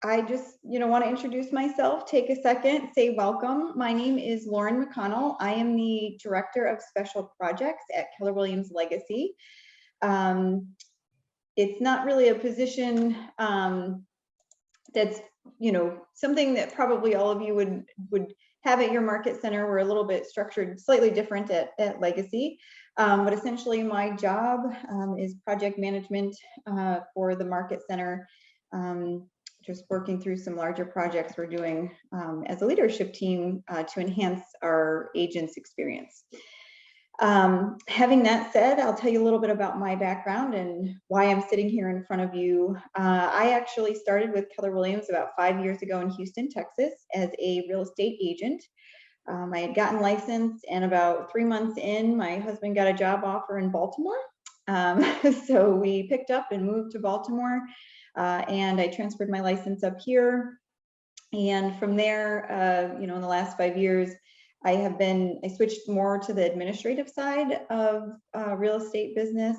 I just, want to introduce myself. Take a second, say welcome. My name is Lauren Mcconnell. I am the Director of Special Projects at Keller Williams Legacy. It's not really a position that's, something that probably all of you would have at your market center. We're a little bit structured slightly different at Legacy. But essentially my job is project management for the market center. Just working through some larger projects we're doing as a leadership team to enhance our agents' experience. Having that said, I'll tell you a little bit about my background and why I'm sitting here in front of you. I actually started with Keller Williams about 5 years ago in Houston, Texas, as a real estate agent. I had gotten licensed, and about 3 months in, my husband got a job offer in Baltimore. So we picked up and moved to Baltimore, and I transferred my license up here. And from there, in the last 5 years, I switched more to the administrative side of real estate business.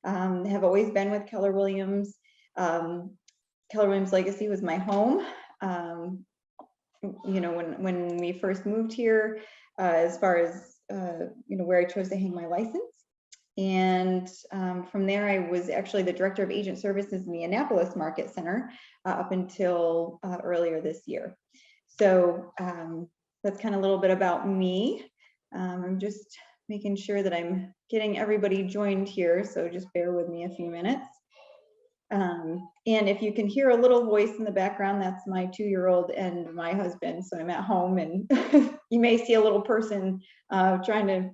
Have always been with Keller Williams. Keller Williams Legacy was my home. When we first moved here, as far as where I chose to hang my license. And from there, I was actually the Director of Agent Services in the Annapolis Market Center up until earlier this year. So that's kind of a little bit about me. I'm just making sure that I'm getting everybody joined here, so just bear with me a few minutes. And if you can hear a little voice in the background, that's my 2-year-old and my husband. So I'm at home, and you may see a little person trying to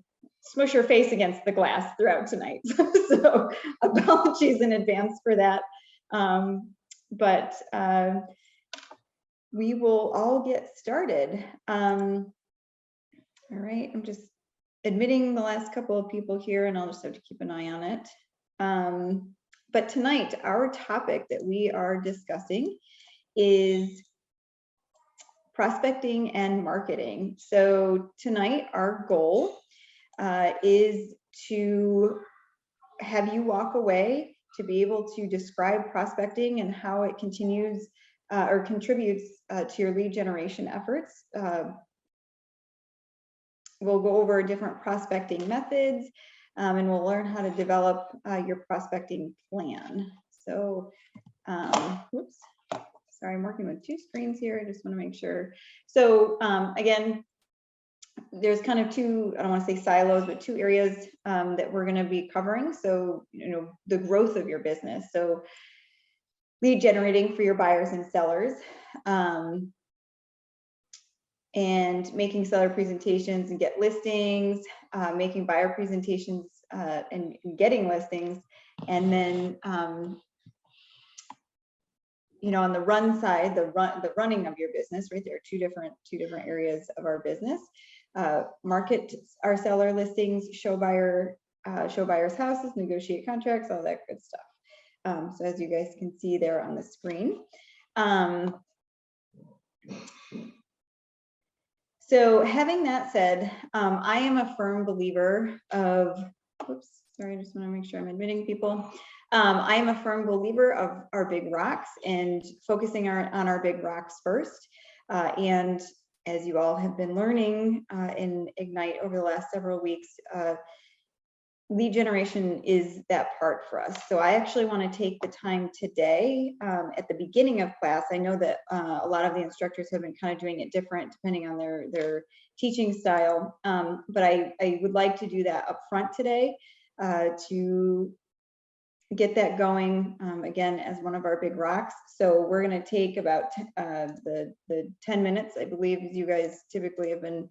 smush her face against the glass throughout tonight. So apologies in advance for that. But we will all get started. All right, I'm just admitting the last couple of people here, and I'll just have to keep an eye on it. But tonight, our topic that we are discussing is prospecting and marketing. So tonight, our goal is to have you walk away to be able to describe prospecting and how it continues or contributes to your lead generation efforts. We'll go over different prospecting methods, and we'll learn how to develop your prospecting plan. So, whoops, sorry, I'm working with 2 screens here. I just want to make sure. So again, there's kind of 2, I don't want to say silos, but 2 areas that we're going to be covering. So, the growth of your business. So lead generating for your buyers and sellers, and making seller presentations and get listings, making buyer presentations and getting listings. And then, on the run side, the running of your business, right? There are two different areas of our business. Market our seller listings, show buyers houses, negotiate contracts, all that good stuff. So as you guys can see there on the screen. So having that said, I am a firm believer of, oops, sorry, I just want to make sure I'm admitting people. I am a firm believer of our big rocks and focusing on our big rocks first. And as you all have been learning in Ignite over the last several weeks, lead generation is that part for us. So I actually want to take the time today at the beginning of class. I know that a lot of the instructors have been kind of doing it different depending on their teaching style, but I would like to do that up front today to get that going again as one of our big rocks. So we're going to take about the 10 minutes, I believe, as you guys typically have been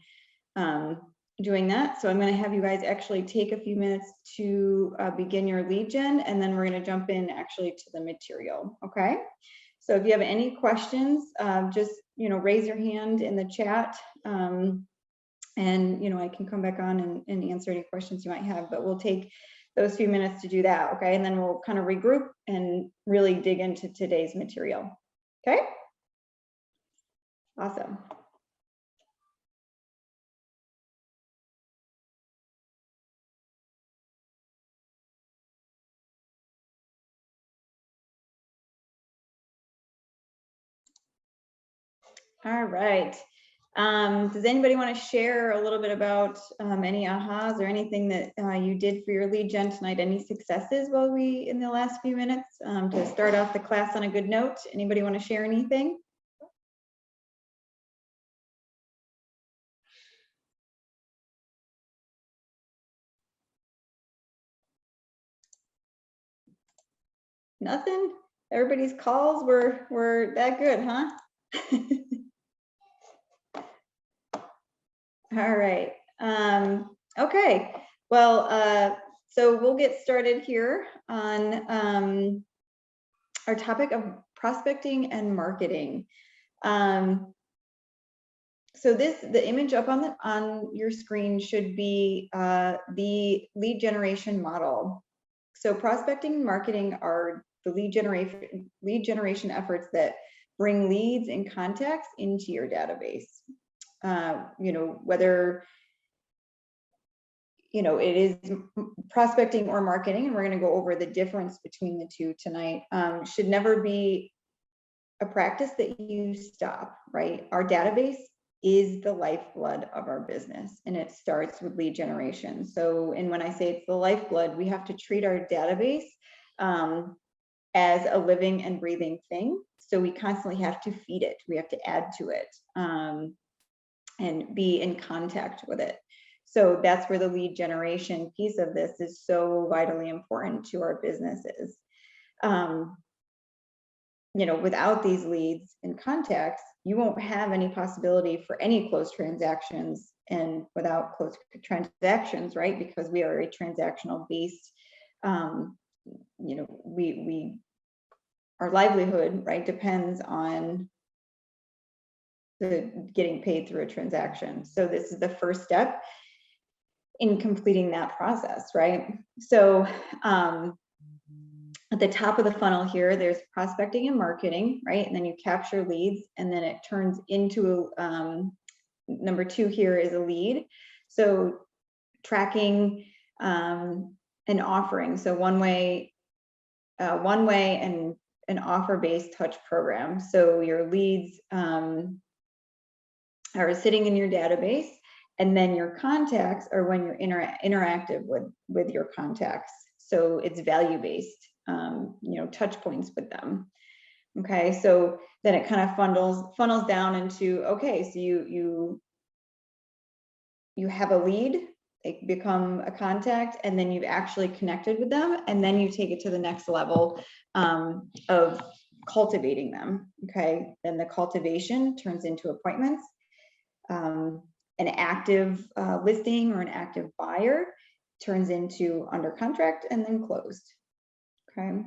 doing that. So I'm going to have you guys actually take a few minutes to begin your lead gen, and then we're going to jump in actually to the material. Okay. So if you have any questions, just raise your hand in the chat, and I can come back on and answer any questions you might have. But we'll take those few minutes to do that. Okay, and then we'll kind of regroup and really dig into today's material. Okay. Awesome. All right. Does anybody want to share a little bit about any ahas or anything that you did for your lead gen tonight? Any successes while in the last few minutes to start off the class on a good note? Anybody want to share anything? Nothing? Everybody's calls were that good, huh? All right. Okay. Well, so we'll get started here on our topic of prospecting and marketing. So the image up on your screen should be the lead generation model. So prospecting and marketing are the lead generation efforts that bring leads and contacts into your database. Whether it is prospecting or marketing, and we're going to go over the difference between the two tonight, should never be a practice that you stop, right? Our database is the lifeblood of our business, and it starts with lead generation. So, and when I say it's the lifeblood, we have to treat our database as a living and breathing thing. So we constantly have to feed it. We have to add to it and be in contact with it. So that's where the lead generation piece of this is so vitally important to our businesses. Without these leads and contacts, you won't have any possibility for any closed transactions, and without closed transactions, right? Because we are a transactional based, our livelihood, right, depends on getting paid through a transaction. So this is the first step in completing that process, right? So at the top of the funnel here, there's prospecting and marketing, right? And then you capture leads, and then it turns into number 2 here is a lead. So tracking and offering. So one way and an offer-based touch program. So your leads are sitting in your database, and then your contacts are when you're interactive with your contacts. So it's value-based, touch points with them. Okay, so then it kind of funnels down into, okay, so you have a lead, they become a contact, and then you've actually connected with them, and then you take it to the next level of cultivating them. Okay, then the cultivation turns into appointments. An active listing or an active buyer turns into under contract and then closed. Okay.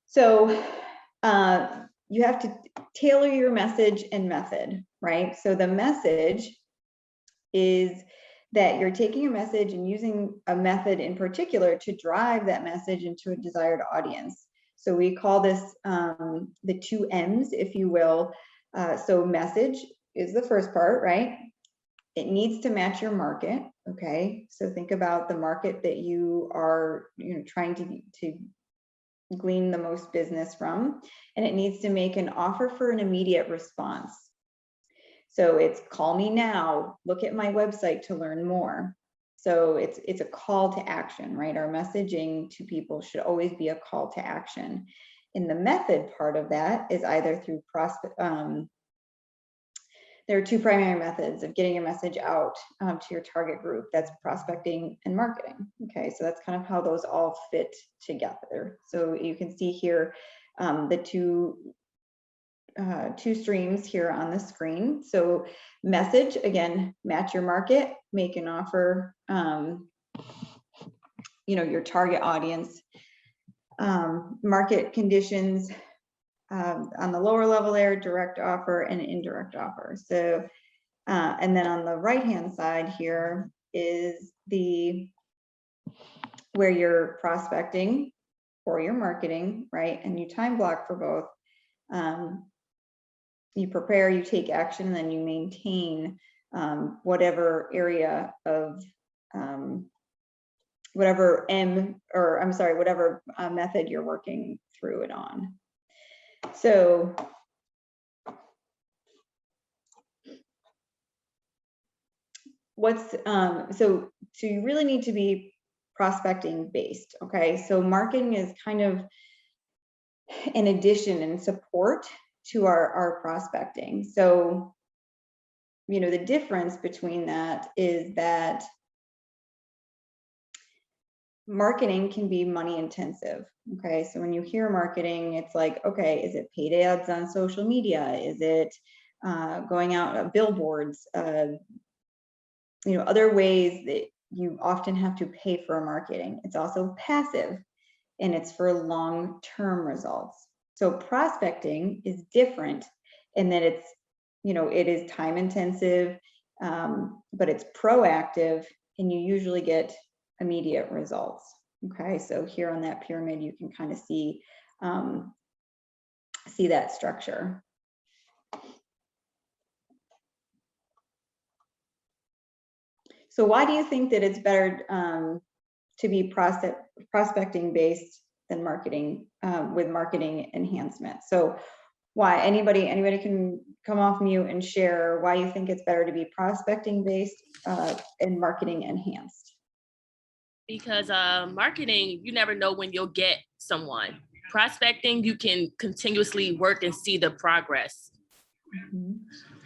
So you have to tailor your message and method, right? So the message is that you're taking a message and using a method in particular to drive that message into a desired audience. So we call this the 2 M's, if you will. So message is the first part, right? It needs to match your market, okay? So think about the market that you are trying to glean the most business from, and it needs to make an offer for an immediate response. So it's call me now, look at my website to learn more. So it's a call to action, right? Our messaging to people should always be a call to action. And the method part of that is either through there are 2 primary methods of getting your message out to your target group. That's prospecting and marketing. Okay, so that's kind of how those all fit together. So you can see here the two streams here on the screen. So message, again, match your market, make an offer, your target audience, market conditions, on the lower level there, direct offer and indirect offer. So, and then on the right-hand side here is where you're prospecting or you're marketing, right? And you time block for both. You prepare, you take action, and then you maintain whatever area of whatever whatever method you're working through it on. So so you really need to be prospecting based. Okay, so marketing is kind of an addition and support to our prospecting. So, you know, the difference between that is that marketing can be money intensive. Okay, so when you hear marketing, it's like, okay, is it paid ads on social media? Is it going out on billboards? You know, other ways that you often have to pay for marketing. It's also passive, and it's for long-term results. So prospecting is different in that it's, you know, it is time intensive, but it's proactive, and you usually get immediate results. Okay, so here on that pyramid, you can kind of see that structure. So why do you think that it's better to be prospecting based than marketing with marketing enhancement? So why? Anybody can come off mute and share why you think it's better to be prospecting based and marketing enhanced. Because marketing, you never know when you'll get someone. Prospecting, you can continuously work and see the progress.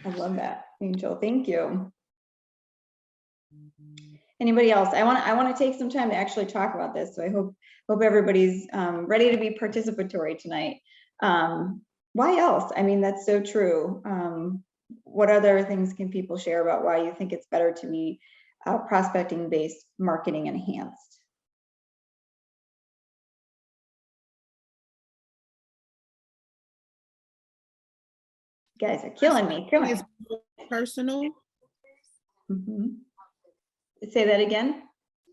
I love that, Angel. Thank you. Anybody else? I want to take some time to actually talk about this. So I hope everybody's ready to be participatory tonight. Why else? I mean, that's so true. What other things can people share about why you think it's better to be prospecting based, marketing enhanced? You guys are killing me. It's personal. Say that again.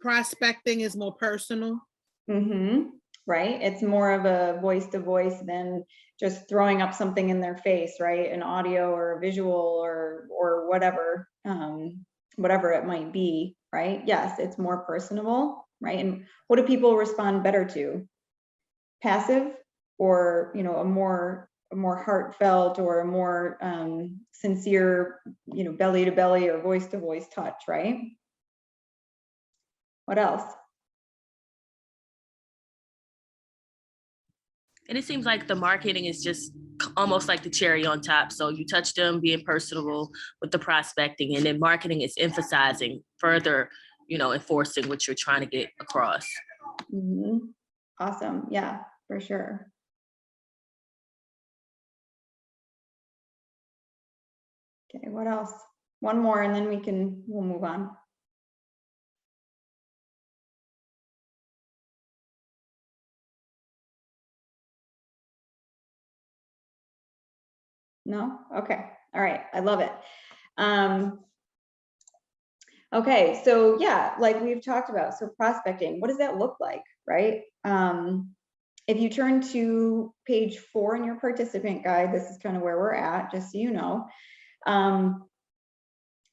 Prospecting is more personal. Right. It's more of a voice to voice than just throwing up something in their face, right? An audio or a visual or whatever, whatever it might be, right? Yes, it's more personable, right? And what do people respond better to? Passive, or, you know, a more heartfelt or a more sincere, you know, belly to belly or voice to voice touch, right? What else? And it seems like the marketing is just almost like the cherry on top. So you touch them being personable with the prospecting, and then marketing is emphasizing further, you know, enforcing what you're trying to get across. Awesome. Yeah, for sure. Okay, what else? One more and then we'll move on. No? Okay. All right. I love it. Okay. So yeah, like we've talked about, so prospecting, what does that look like, right? If you turn to page 4 in your participant guide, this is kind of where we're at, just so you know.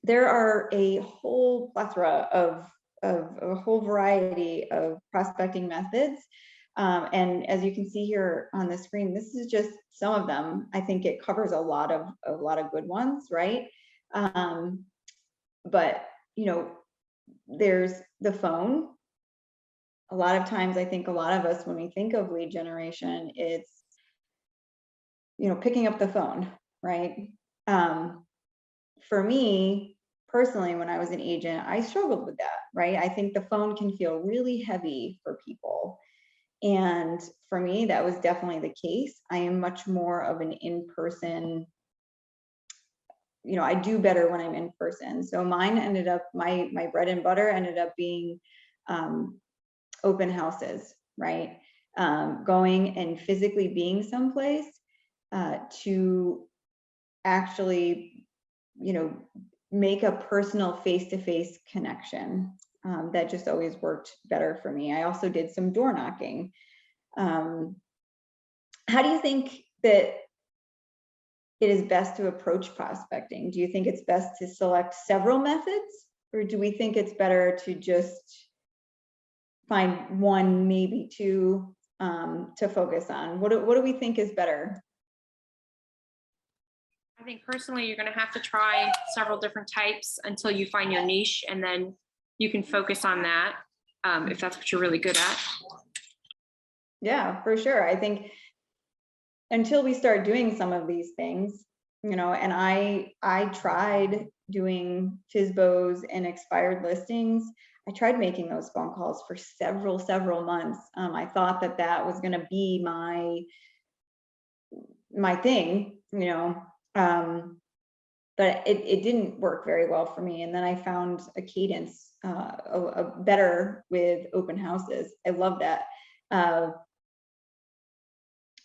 There are a whole plethora of a whole variety of prospecting methods. And as you can see here on the screen, this is just some of them. I think it covers a lot of good ones, right? But, you know, there's the phone. A lot of times, I think a lot of us, when we think of lead generation, it's, you know, picking up the phone, right? For me personally, when I was an agent, I struggled with that, right? I think the phone can feel really heavy for people. And for me, that was definitely the case. I am much more of an in-person, you know, I do better when I'm in person. So mine ended up, my bread and butter ended up being open houses, right? Going and physically being someplace to actually, you know, make a personal face-to-face connection. That just always worked better for me. I also did some door knocking. How do you think that it is best to approach prospecting? Do you think it's best to select several methods, or do we think it's better to just find one, maybe two to focus on? What do we think is better? I think personally, you're going to have to try several different types until you find your niche, and then you can focus on that if that's what you're really good at. Yeah, for sure. I think until we start doing some of these things, you know, and I tried doing FSBOs and expired listings. I tried making those phone calls for several months. I thought that was going to be my thing, you know, but it didn't work very well for me. And then I found a cadence better with open houses. I love that.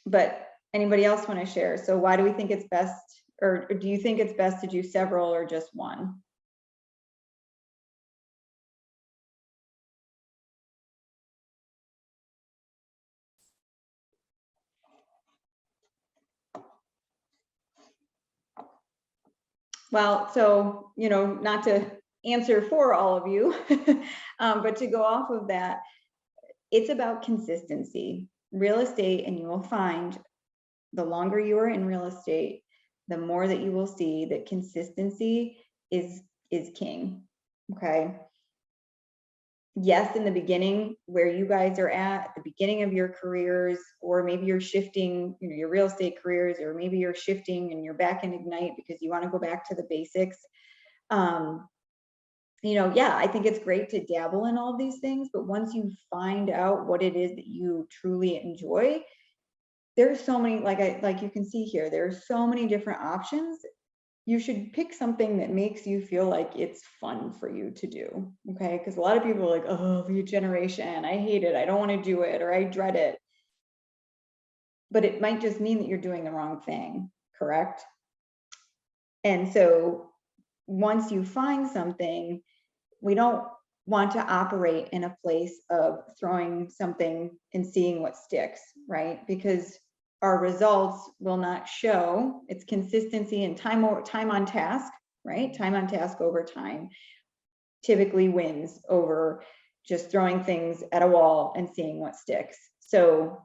But anybody else want to share? So why do we think it's best, or do you think it's best to do several or just one? Well, so, you know, not to answer for all of you, but to go off of that, it's about consistency. Real estate, and you will find the longer you are in real estate, the more that you will see that consistency is king. Okay. Yes, in the beginning, where you guys are at the beginning of your careers, or maybe you're shifting, you know, your real estate careers, or maybe you're shifting and you're back in Ignite because you want to go back to the basics. You know, yeah, I think it's great to dabble in all these things, but once you find out what it is that you truly enjoy, there's so many, like you can see here, there's so many different options. You should pick something that makes you feel like it's fun for you to do. Okay. Because a lot of people are like, oh, lead generation, I hate it, I don't want to do it, or I dread it. But it might just mean that you're doing the wrong thing, correct? And so once you find something, we don't want to operate in a place of throwing something and seeing what sticks, right? Because our results will not show. It's consistency and time on task, right? Time on task over time typically wins over just throwing things at a wall and seeing what sticks. So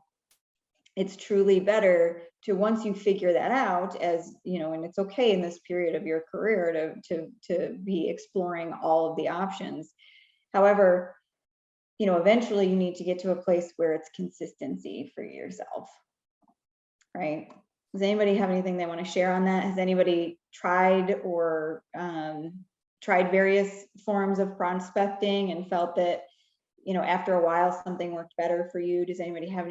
it's truly better to, once you figure that out, as you know, and it's okay in this period of your career to be exploring all of the options. However, you know, eventually you need to get to a place where it's consistency for yourself. Right? Does anybody have anything they want to share on that? Has anybody tried or tried various forms of prospecting and felt that, you know, after a while something worked better for you? Does anybody have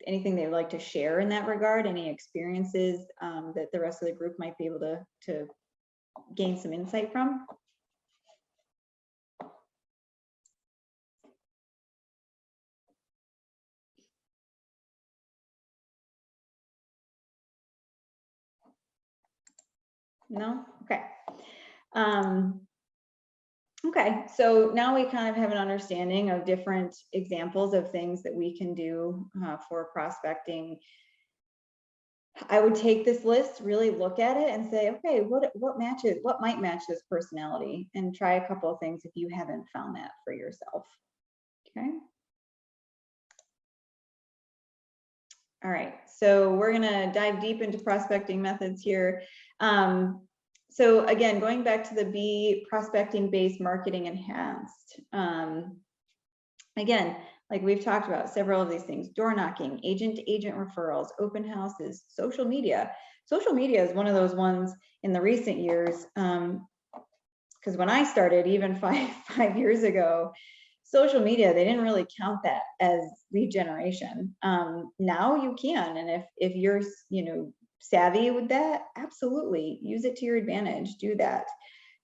anything they'd like to share in that regard? Any experiences that the rest of the group might be able to gain some insight from? No? Okay. Okay, so now we kind of have an understanding of different examples of things that we can do for prospecting. I would take this list, really look at it and say, okay, what might match this personality, and try a couple of things if you haven't found that for yourself. Okay. All right, so we're gonna dive deep into prospecting methods here. So again, going back to the B, prospecting based marketing enhanced. Again, like we've talked about several of these things: door knocking, agent to agent referrals, open houses, social media. Social media is one of those ones in the recent years, because when I started, even five years ago, social media, they didn't really count that as lead generation. Now you can, and if you're, you know, savvy with that, absolutely use it to your advantage, do that.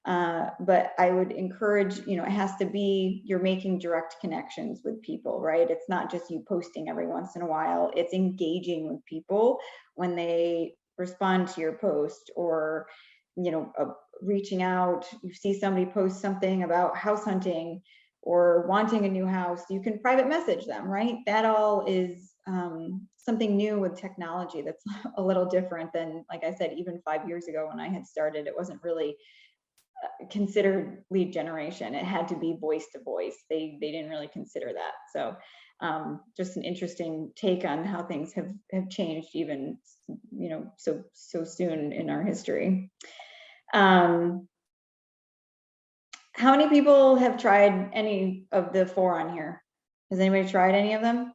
But I would encourage, you know, it has to be, you're making direct connections with people, right? It's not just you posting every once in a while, it's engaging with people when they respond to your post, or, you know, reaching out. You see somebody post something about house hunting or wanting a new house, you can private message them, right? That all is something new with technology that's a little different than, like I said, even 5 years ago when I had started, it wasn't really considered lead generation. It had to be voice to voice. They didn't really consider that. So just an interesting take on how things have changed, even, you know, so soon in our history. How many people have tried any of the 4 on here? Has anybody tried any of them?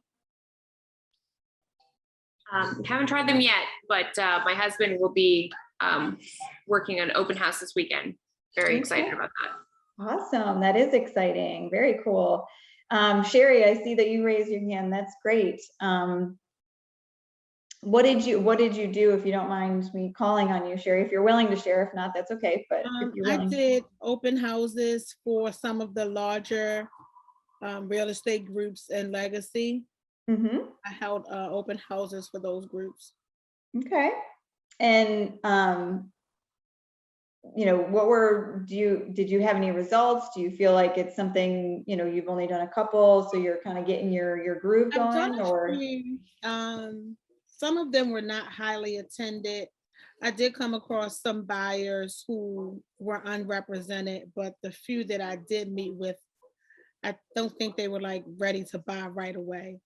Haven't tried them yet, but my husband will be working on open house this weekend. Very excited about that. Awesome. That is exciting. Very cool. Sherry, I see that you raised your hand. That's great. What did you do, if you don't mind me calling on you, Sherry? If you're willing to share, if not, that's okay. But if you're I willing. did open houses for some of the larger real estate groups in Legacy. Mm-hmm. I held open houses for those groups. Okay. And you know, did you have any results? Do you feel like it's something, you know, you've only done a couple, so you're kind of getting your groove I've done going, a or? few. Some of them were not highly attended. I did come across some buyers who were unrepresented, but the few that I did meet with, I don't think they were like ready to buy right away.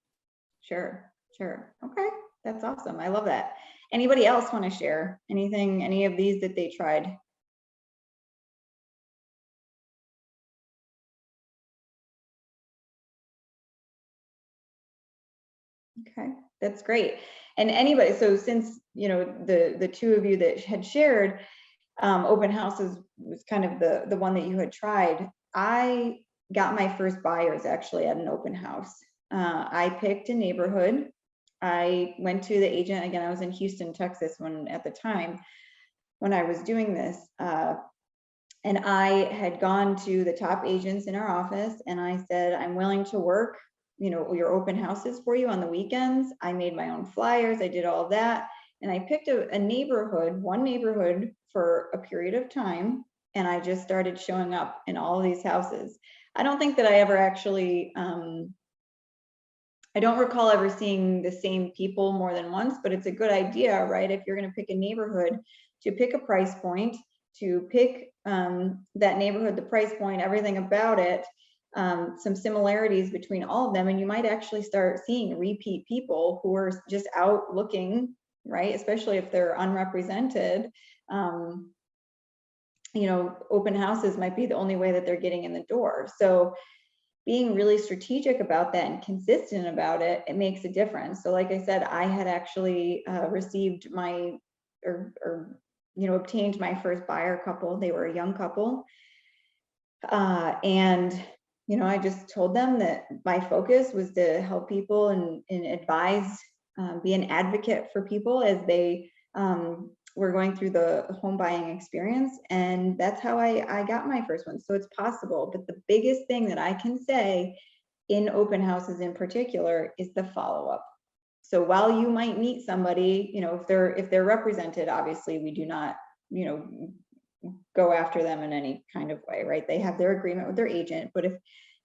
Sure. Okay, that's awesome. I love that. Anybody else want to share anything, any of these that they tried? Okay, that's great. And anybody, so since, you know, the 2 of you that had shared, open houses was kind of the one that you had tried. I got my first buyers actually at an open house. I picked a neighborhood. I went to the agent, again, I was in Houston, Texas at the time when I was doing this. And I had gone to the top agents in our office and I said, I'm willing to work, you know, your open houses for you on the weekends. I made my own flyers. I did all of that. And I picked a neighborhood, one neighborhood for a period of time. And I just started showing up in all of these houses. I don't think that I ever actually, I don't recall ever seeing the same people more than once, but it's a good idea, right? If you're going to pick a neighborhood, to pick a price point, to pick that neighborhood, the price point, everything about it, some similarities between all of them. And you might actually start seeing repeat people who are just out looking, right? Especially if they're unrepresented. You know, open houses might be the only way that they're getting in the door. So being really strategic about that and consistent about it, it makes a difference. So like I said, I had actually received my, you know, obtained my first buyer couple. They were a young couple. And, you know, I just told them that my focus was to help people and advise, be an advocate for people as they were going through the home buying experience. And that's how I got my first one. So it's possible. But the biggest thing that I can say in open houses in particular is the follow-up. So while you might meet somebody, you know, if they're represented, obviously we do not, you know, go after them in any kind of way, right? They have their agreement with their agent. But if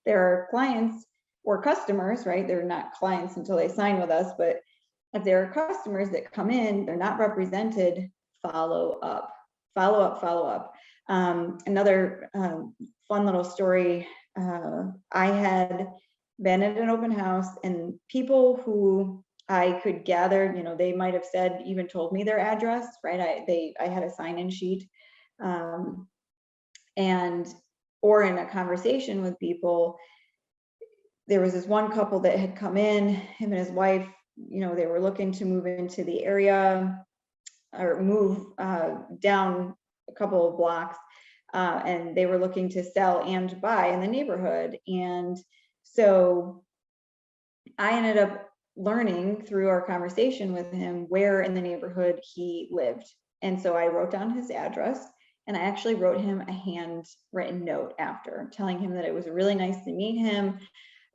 there are clients or customers, right, they're not clients until they sign with us, but if there are customers that come in, they're not represented, follow up. Another fun little story, I had been at an open house and people who I could gather, you know, they might have said, even told me their address, right? I had a sign-in sheet, or in a conversation with people, there was this one couple that had come in, him and his wife, you know, they were looking to move into the area or move down a couple of blocks, and they were looking to sell and buy in the neighborhood. And so I ended up learning through our conversation with him where in the neighborhood he lived. And so I wrote down his address and I actually wrote him a handwritten note after, telling him that it was really nice to meet him,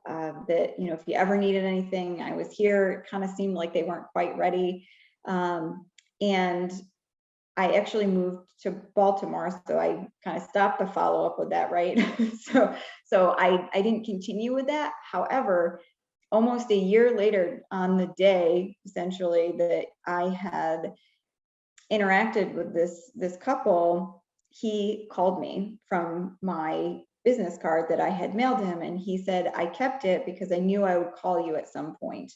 that, you know, if you ever needed anything, I was here. It kind of seemed like they weren't quite ready. And I actually moved to Baltimore, so I kind of stopped the follow-up with that, right? so I didn't continue with that. However, almost a year later, on the day essentially that I had interacted with this couple, he called me from my business card that I had mailed him, and he said, I kept it because I knew I would call you at some point.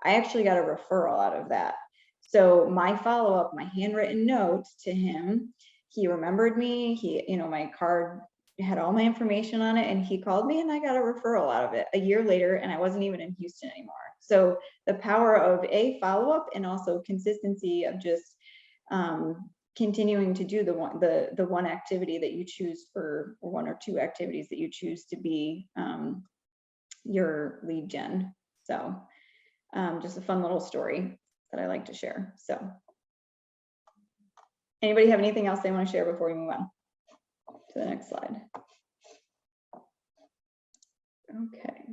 I actually got a referral out of that. So my follow-up, my handwritten note to him, he remembered me. He, my card had all my information on it, and he called me, and I got a referral out of it a year later, and I wasn't even in Houston anymore. So the power of follow-up, and also consistency of just continuing to do the one activity that you choose for, or one or two activities that you choose to be your lead gen. So just a fun little story that I like to share. So anybody have anything else they want to share before we move on to the next slide? Okay.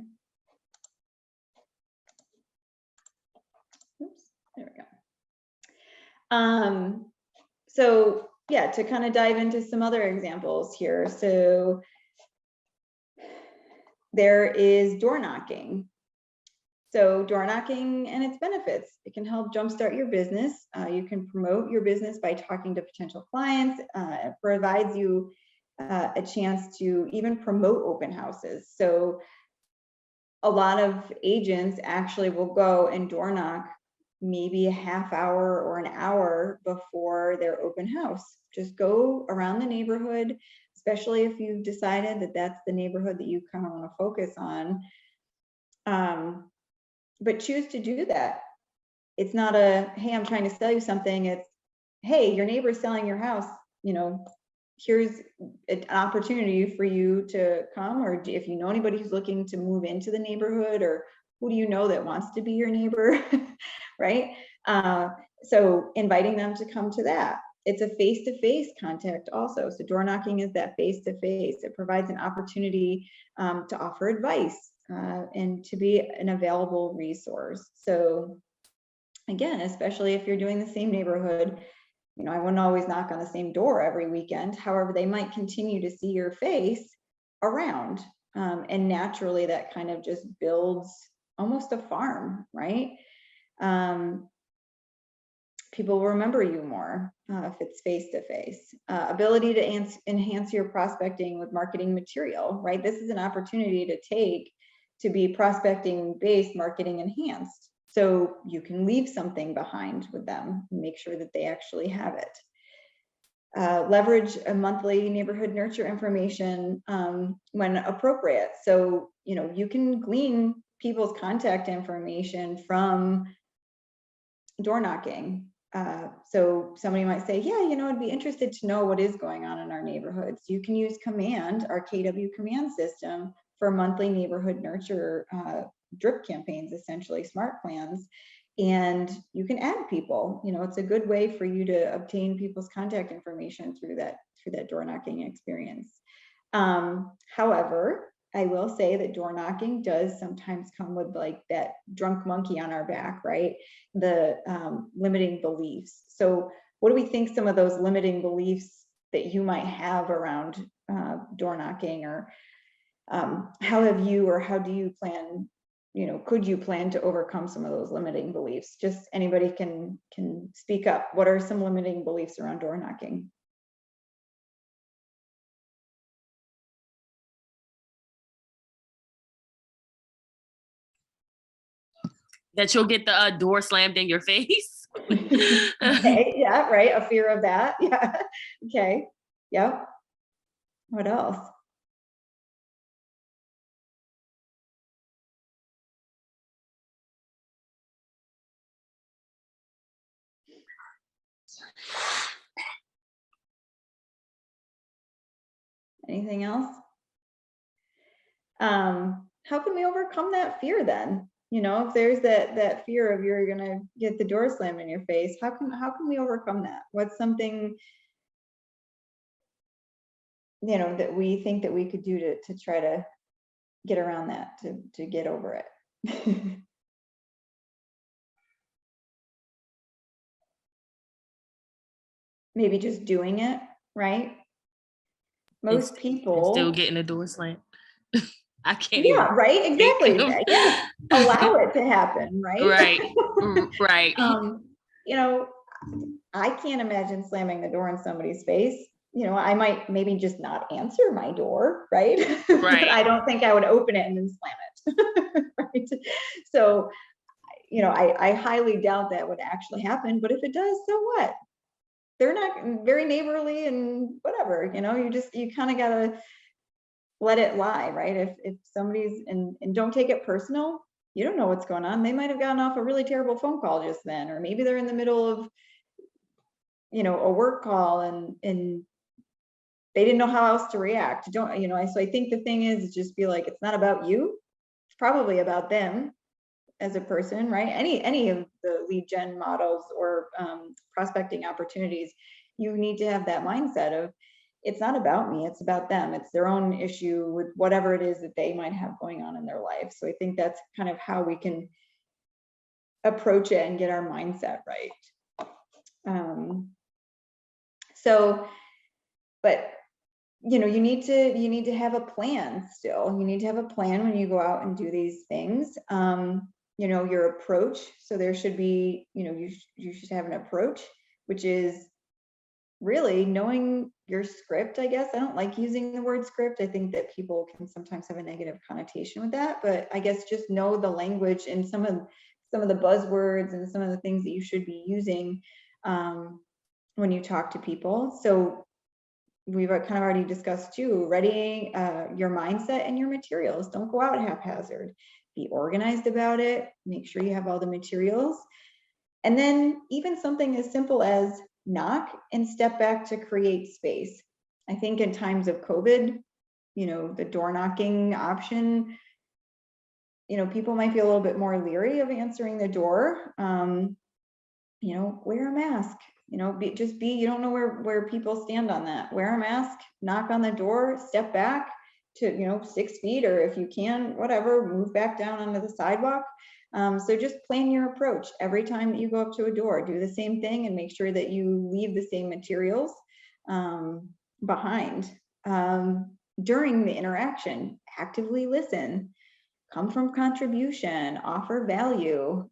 Oops, there we go. So yeah, to kind of dive into some other examples here. So there is door knocking. So door knocking and its benefits. It can help jumpstart your business. You can promote your business by talking to potential clients. It provides you a chance to even promote open houses. So a lot of agents actually will go and door knock maybe a half hour or an hour before their open house. Just go around the neighborhood, especially if you've decided that that's the neighborhood that you kind of want to focus on. But choose to do that. It's not a, hey, I'm trying to sell you something. It's, hey, your neighbor's selling your house. Here's an opportunity for you to come, or if you know anybody who's looking to move into the neighborhood, or who do you know that wants to be your neighbor, right? So inviting them to come to that. It's a face-to-face contact also. So door knocking is that face-to-face. It provides an opportunity to offer advice and to be an available resource. So again, especially if you're doing the same neighborhood, I wouldn't always knock on the same door every weekend. However, they might continue to see your face around. And naturally that kind of just builds almost a farm, right? People will remember you more if it's face-to-face. Ability to enhance your prospecting with marketing material, right? This is an opportunity to take to be prospecting-based, marketing enhanced. So you can leave something behind with them and make sure that they actually have it. Leverage a monthly neighborhood nurture information when appropriate. So, you can glean people's contact information from door knocking. So somebody might say, yeah, I'd be interested to know what is going on in our neighborhoods. You can use Command, our KW Command system, for monthly neighborhood nurture drip campaigns, essentially smart plans. And you can add people. It's a good way for you to obtain people's contact information through that door knocking experience. However, I will say that door knocking does sometimes come with like that drunk monkey on our back, right? The limiting beliefs. So what do we think some of those limiting beliefs that you might have around door knocking, or how have you, or how do you plan, could you plan to overcome some of those limiting beliefs? Just anybody can speak up. What are some limiting beliefs around door knocking? That you'll get the door slammed in your face. Okay, yeah, right. A fear of that. Yeah. Okay. Yep. What else? Anything else? How can we overcome that fear then? If there's that fear of you're gonna get the door slammed in your face, how can we overcome that? What's something that we think that we could do to try to get around that, to get over it? Maybe just doing it, right? Most people still getting the door slammed. I can't yeah, even. right, exactly. Yeah, allow it to happen, right? Right. I can't imagine slamming the door in somebody's face. I might maybe just not answer my door, right? But Right. I don't think I would open it and then slam it, right? So, I highly doubt that would actually happen, but if it does, so what? They're not very neighborly and whatever, you kind of gotta let it lie, right? If somebody's, and don't take it personal, you don't know what's going on. They might have gotten off a really terrible phone call just then, or maybe they're in the middle of, a work call and they didn't know how else to react. So I think the thing is just be like, it's not about you. It's probably about them as a person, right? Any of the lead gen models or prospecting opportunities, you need to have that mindset of, it's not about me, it's about them. It's their own issue with whatever it is that they might have going on in their life. So I think that's kind of how we can approach it and get our mindset right. But you need to have a plan still. You need to have a plan when you go out and do these things. Your approach. So there should be, you should have an approach, which is really knowing your script, I guess. I don't like using the word script. I think that people can sometimes have a negative connotation with that, but I guess just know the language and some of the buzzwords and some of the things that you should be using when you talk to people. So we've kind of already discussed too, readying your mindset and your materials. Don't go out haphazard. Be organized about it. Make sure you have all the materials. And then even something as simple as knock and step back to create space. I think in times of COVID, the door knocking option, people might feel a little bit more leery of answering the door. Wear a mask. You don't know where people stand on that. Wear a mask, knock on the door, step back to 6 feet, or if you can, whatever, move back down onto the sidewalk. So just plan your approach every time that you go up to a door. Do the same thing and make sure that you leave the same materials behind. During the interaction, actively listen. Come from contribution, offer value,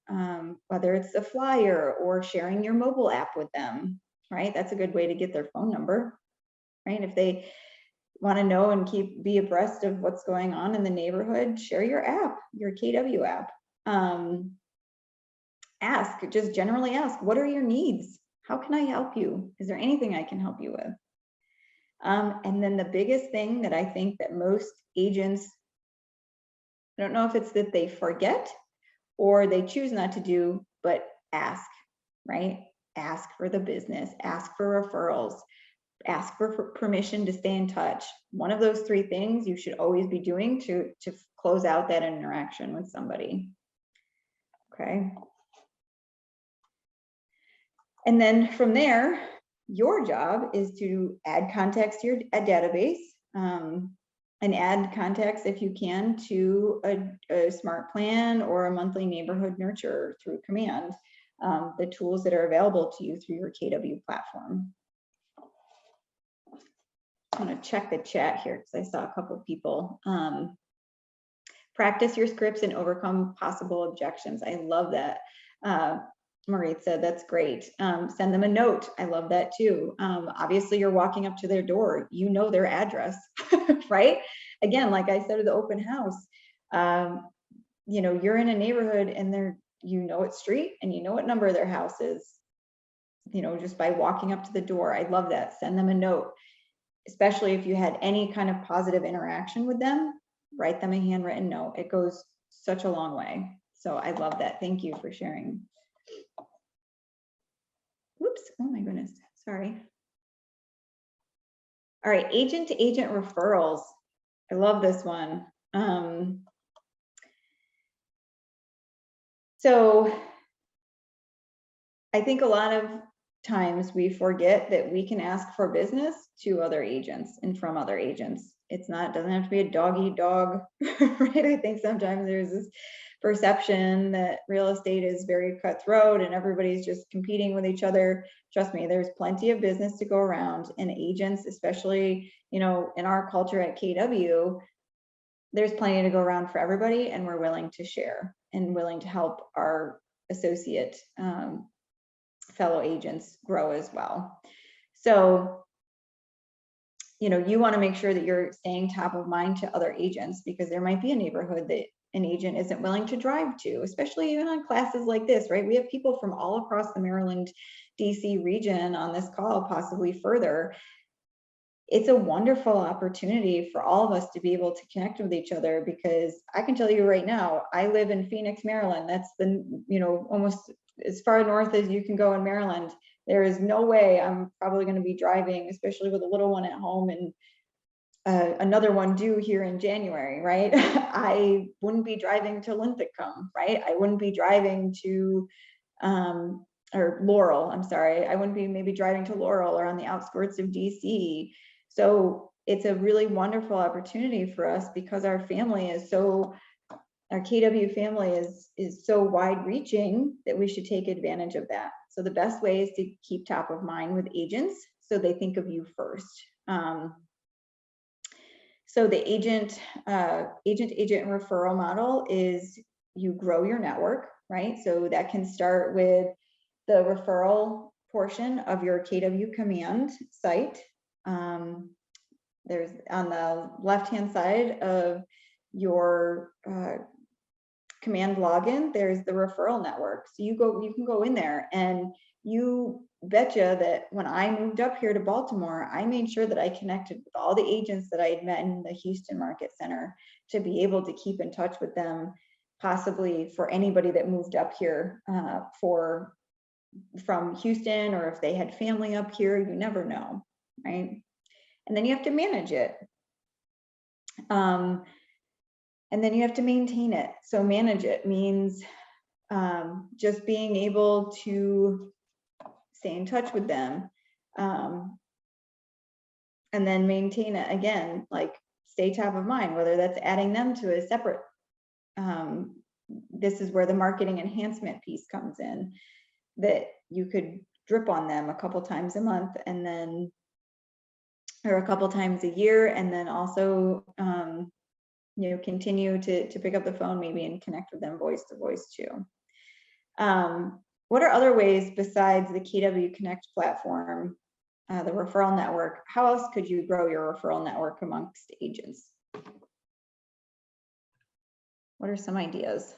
whether it's a flyer or sharing your mobile app with them, right? That's a good way to get their phone number, right? If they want to know and be abreast of what's going on in the neighborhood, share your app, your KW app. Just generally ask, what are your needs? How can I help you? Is there anything I can help you with? And then the biggest thing that I think that most agents, I don't know if it's that they forget or they choose not to do, but ask, right? Ask for the business, ask for referrals, ask for permission to stay in touch. One of those three things you should always be doing to close out that interaction with somebody. Okay. And then from there, your job is to add context to your database. And add context, if you can, to a smart plan or a monthly neighborhood nurture through command, the tools that are available to you through your KW platform. I'm going to check the chat here because I saw a couple of people. Practice your scripts and overcome possible objections. I love that. Marie said, that's great. Send them a note. I love that too. Obviously you're walking up to their door, their address, right? Again, like I said at the open house, you're in a neighborhood and what street and what number their house is, just by walking up to the door. I love that. Send them a note, especially if you had any kind of positive interaction with them, write them a handwritten note. It goes such a long way. So I love that. Thank you for sharing. Whoops, oh my goodness, sorry. All right, agent to agent referrals. I love this one. So I think a lot of times we forget that we can ask for business to other agents and from other agents. It doesn't have to be a dog eat dog, right? I think sometimes there's this perception that real estate is very cutthroat and everybody's just competing with each other. Trust me, there's plenty of business to go around, and agents, especially, in our culture at KW, there's plenty to go around for everybody, and we're willing to share and willing to help our associate fellow agents grow as well. So you want to make sure that you're staying top of mind to other agents, because there might be a neighborhood that an agent isn't willing to drive to, especially even on classes like this, right? We have people from all across the Maryland, DC region on this call, possibly further. It's a wonderful opportunity for all of us to be able to connect with each other, because I can tell you right now, I live in Phoenix, Maryland. That's almost as far north as you can go in Maryland. There is no way I'm probably going to be driving, especially with a little one at home and another one due here in January, right? I wouldn't be driving to Linthicum, right? I wouldn't be driving to, or Laurel, I'm sorry. I wouldn't be maybe driving to Laurel or on the outskirts of DC. So it's a really wonderful opportunity for us, because our family is so, our KW family is so wide reaching, that we should take advantage of that. So the best way is to keep top of mind with agents, so they think of you first. So the agent referral model is you grow your network, right? So that can start with the referral portion of your KW Command site. There's on the left-hand side of your Command login, there's the referral network. So you can go in there, and you betcha that when I moved up here to Baltimore, I made sure that I connected with all the agents that I had met in the Houston Market Center, to be able to keep in touch with them, possibly for anybody that moved up here from Houston, or if they had family up here, you never know, right? And then you have to manage it. And then you have to maintain it. So manage it means just being able to stay in touch with them, and then maintain it again, like stay top of mind, whether that's adding them to a separate, this is where the marketing enhancement piece comes in, that you could drip on them a couple times a month, and then, or a couple times a year, and then also continue to pick up the phone maybe and connect with them voice to voice too. What are other ways besides the KW Connect platform, the referral network? How else could you grow your referral network amongst agents? What are some ideas?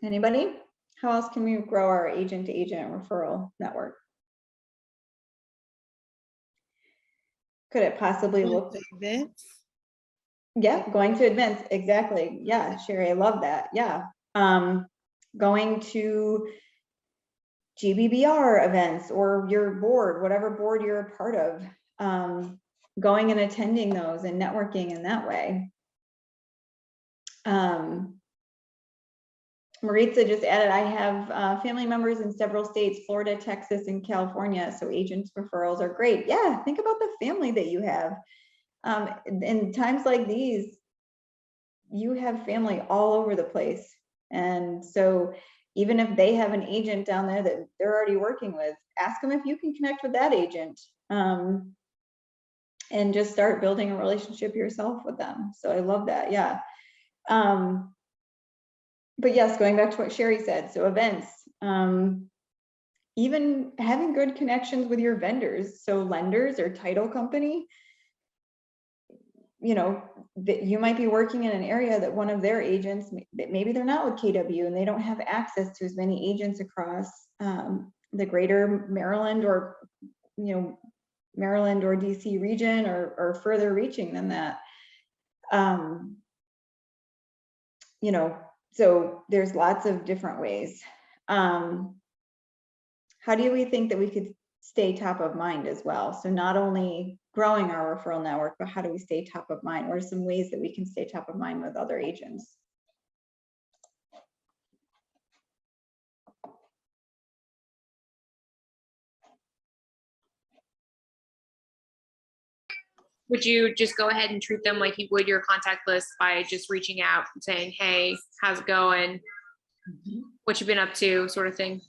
Anybody? How else can we grow our agent-to-agent referral network? Could it possibly look like events? Yeah, going to events, exactly. Yeah, Sherry, I love that. Yeah. Going to GBBR events, or your board, whatever board you're a part of, going and attending those and networking in that way. Maritza just added, I have family members in several states, Florida, Texas, and California. So agents referrals are great. Yeah, think about the family that you have. In times like these, you have family all over the place. And so even if they have an agent down there that they're already working with, ask them if you can connect with that agent, and just start building a relationship yourself with them. So I love that. Yeah. But yes, going back to what Sherry said, so events, even having good connections with your vendors, so lenders or title company, that you might be working in an area that one of their agents, maybe they're not with KW and they don't have access to as many agents across the greater Maryland or DC region, or further reaching than that. So there's lots of different ways. How do we think that we could stay top of mind as well? So not only growing our referral network, but how do we stay top of mind? What are some ways that we can stay top of mind with other agents? Would you just go ahead and treat them like you would your contact list by just reaching out and saying, hey, how's it going? What you been up to, sort of thing?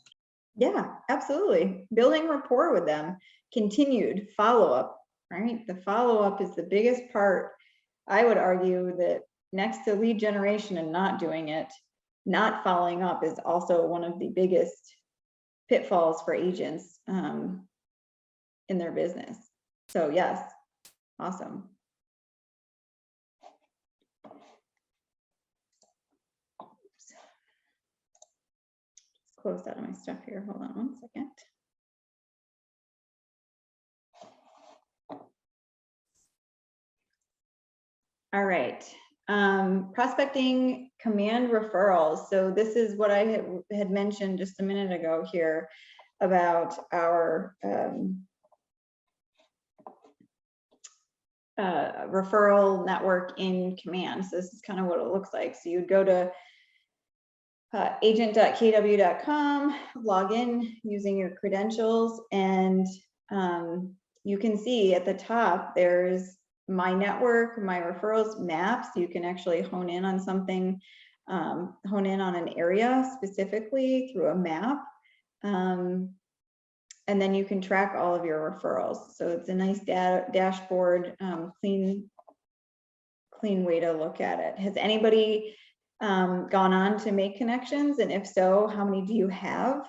Yeah, absolutely. Building rapport with them, continued follow-up, right? The follow-up is the biggest part. I would argue that next to lead generation and not doing it, not following up is also one of the biggest pitfalls for agents in their business. So yes, awesome. Oops. Close out of my stuff here. Hold on one second. All right. Prospecting command referrals. So this is what I had mentioned just a minute ago here about our referral network in command. So this is kind of what it looks like. So you'd go to agent.kw.com, log in using your credentials, and you can see at the top there's my network, my referrals maps. You can actually hone in on something, hone in on an area specifically through a map. And then you can track all of your referrals. So it's a nice dashboard, clean way to look at it. Has anybody gone on to make connections? And if so, how many do you have?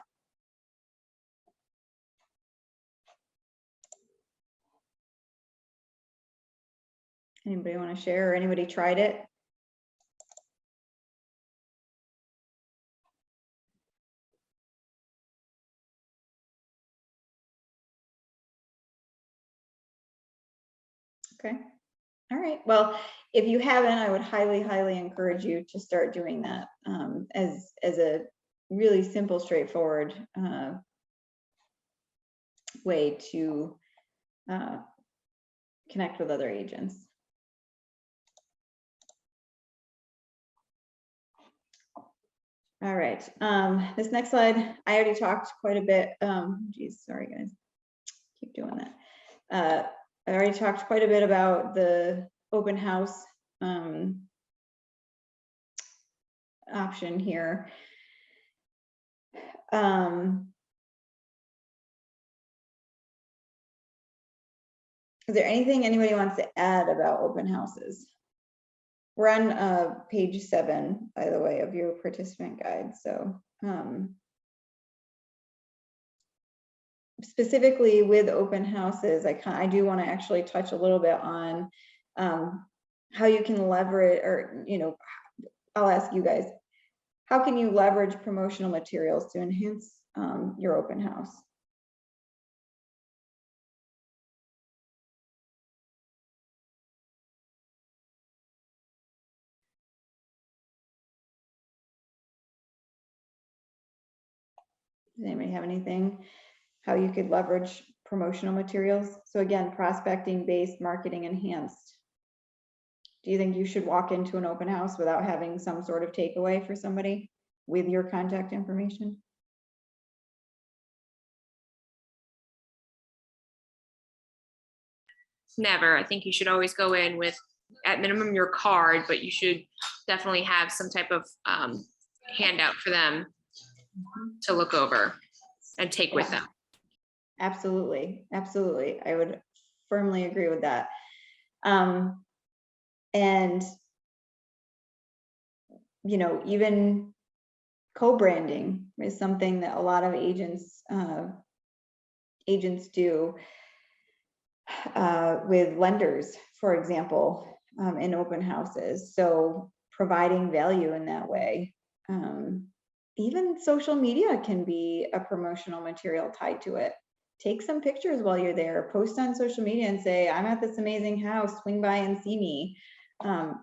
Anybody want to share, or anybody tried it? Okay. All right. Well, if you haven't, I would highly, highly encourage you to start doing that as a really simple, straightforward way to connect with other agents. All right. This next slide, I already talked quite a bit. Geez, sorry guys, keep doing that. I already talked quite a bit about the open house option here. Is there anything anybody wants to add about open houses? We're on page 7, by the way, of your participant guide. So specifically with open houses, I do want to actually touch a little bit on how you can leverage, or I'll ask you guys, how can you leverage promotional materials to enhance your open house? Does anybody have anything? How you could leverage promotional materials? So again, prospecting based, marketing enhanced. Do you think you should walk into an open house without having some sort of takeaway for somebody with your contact information? Never. I think you should always go in with, at minimum, your card, but you should definitely have some type of handout for them to look over and take with them. Absolutely. Absolutely. I would firmly agree with that. And, even co-branding is something that a lot of agents do with lenders, for example, in open houses. So providing value in that way. Even social media can be a promotional material tied to it. Take some pictures while you're there, post on social media and say, I'm at this amazing house, swing by and see me.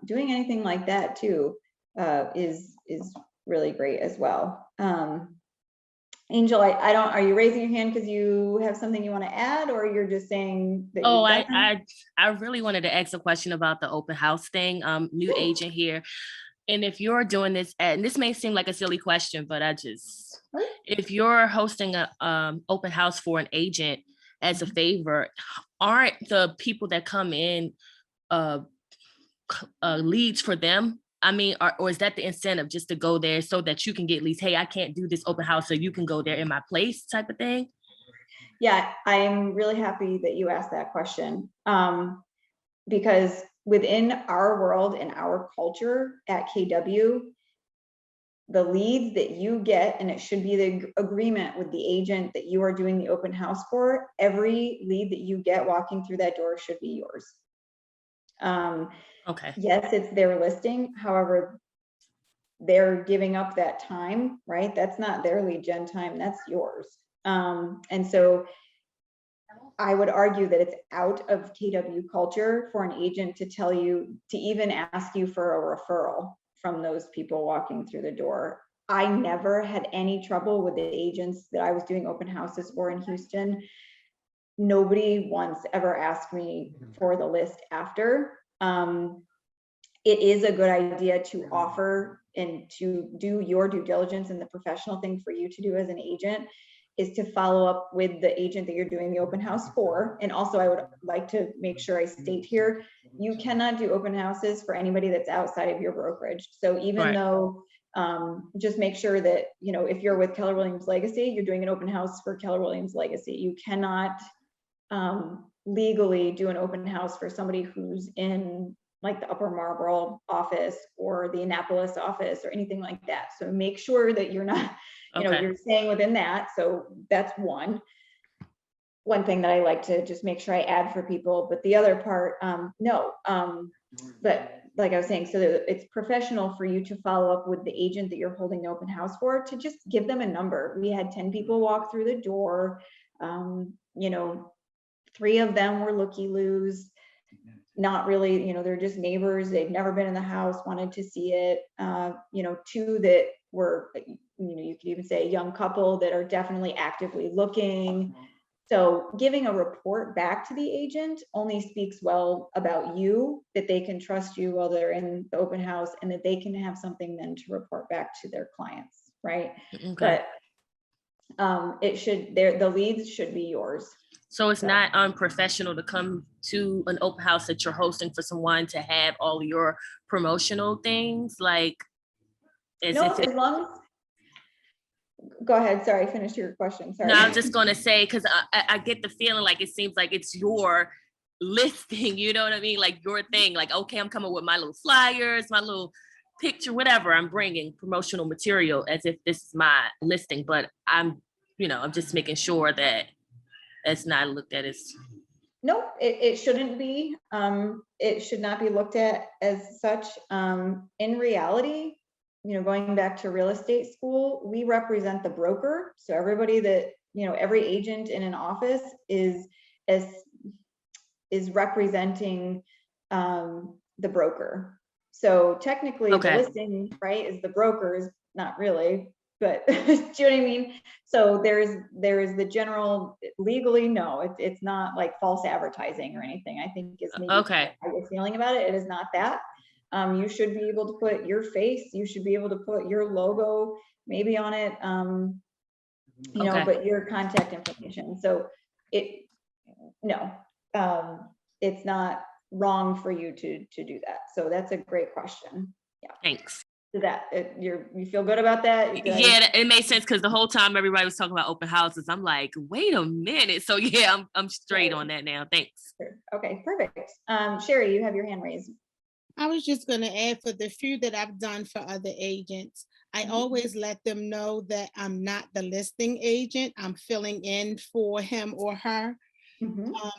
Doing anything like that too is really great as well. Angel, are you raising your hand because you have something you want to add, or you're just saying that? Oh, I really wanted to ask a question about the open house thing. New agent here. And if you're doing this, and this may seem like a silly question, but if you're hosting a open house for an agent as a favor, aren't the people that come in leads for them? I mean, or is that the incentive, just to go there so that you can get leads? Hey, I can't do this open house, so you can go there in my place, type of thing? Yeah, I'm really happy that you asked that question, because within our world and our culture at KW, the leads that you get, and it should be the agreement with the agent that you are doing the open house for, every lead that you get walking through that door should be yours. Okay. Yes, it's their listing. However, they're giving up that time, right? That's not their lead gen time, that's yours. And so I would argue that it's out of KW culture for an agent to tell you, to even ask you for a referral from those people walking through the door. I never had any trouble with the agents that I was doing open houses for in Houston. Nobody once ever asked me for the list after. It is a good idea to offer and to do your due diligence, and the professional thing for you to do as an agent is to follow up with the agent that you're doing the open house for. And also, I would like to make sure I state here, you cannot do open houses for anybody that's outside of your brokerage. So even though, just make sure that, you know, if you're with Keller Williams Legacy, you're doing an open house for Keller Williams Legacy. You cannot legally do an open house for somebody who's in like the Upper Marlboro office or the Annapolis office or anything like that. So make sure that you're not, you know, you're staying within that. So that's one thing that I like to just make sure I add for people. But the other part, but like I was saying, so that it's professional for you to follow up with the agent that you're holding the open house for, to just give them a number. We had 10 people walk through the door. You know, 3 of them were looky-loos. Not really, you know, they're just neighbors. They've never been in the house, wanted to see it. You know, 2 that were, you know, you could even say a young couple that are definitely actively looking. So giving a report back to the agent only speaks well about you, that they can trust you while they're in the open house, and that they can have something then to report back to their clients, right? Okay. But the leads should be yours. So it's not unprofessional to come to an open house that you're hosting for someone to have all your promotional things, like as Go ahead. Sorry, finish your question. Sorry. No, I'm just going to say, because I get the feeling like it seems like it's your listing, you know what I mean? Like your thing, like, okay, I'm coming with my little flyers, my little picture, whatever, I'm bringing promotional material as if this is my listing, but I'm just making sure that it's not looked at as. Nope, it shouldn't be. It should not be looked at as such. In reality, you know, going back to real estate school, we represent the broker. So everybody that, you know, every agent in an office is representing the broker. So technically the listing, right, is the broker's, not really, but do you know what I mean? So there is the general, legally, no, it's not like false advertising or anything. I think is maybe how you're feeling about it. It is not that. You should be able to put your face, you should be able to put your logo maybe on it, you know, but your contact information. So it's not wrong for you to do that. So that's a great question. Yeah. Thanks. You feel good about that? Yeah, it made sense, because the whole time everybody was talking about open houses, I'm like, wait a minute. So yeah, I'm straight on that now. Thanks. Okay, perfect. Sherry, you have your hand raised. I was just going to add, for the few that I've done for other agents, I always let them know that I'm not the listing agent. I'm filling in for him or her.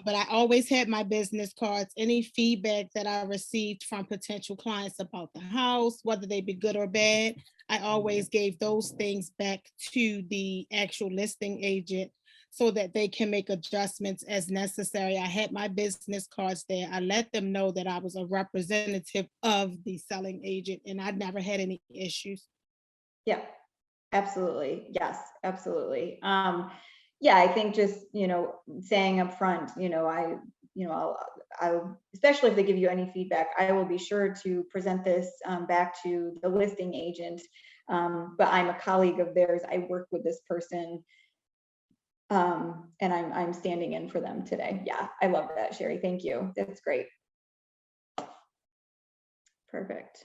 But I always had my business cards. Any feedback that I received from potential clients about the house, whether they be good or bad, I always gave those things back to the actual listing agent so that they can make adjustments as necessary. I had my business cards there. I let them know that I was a representative of the selling agent, and I never had any issues. Yeah, absolutely. Yes, absolutely. Yeah, I think just, you know, saying up front, you know, I'll, especially if they give you any feedback, I will be sure to present this back to the listing agent. But I'm a colleague of theirs. I work with this person. And I'm standing in for them today. Yeah, I love that, Sherry. Thank you. That's great. Perfect.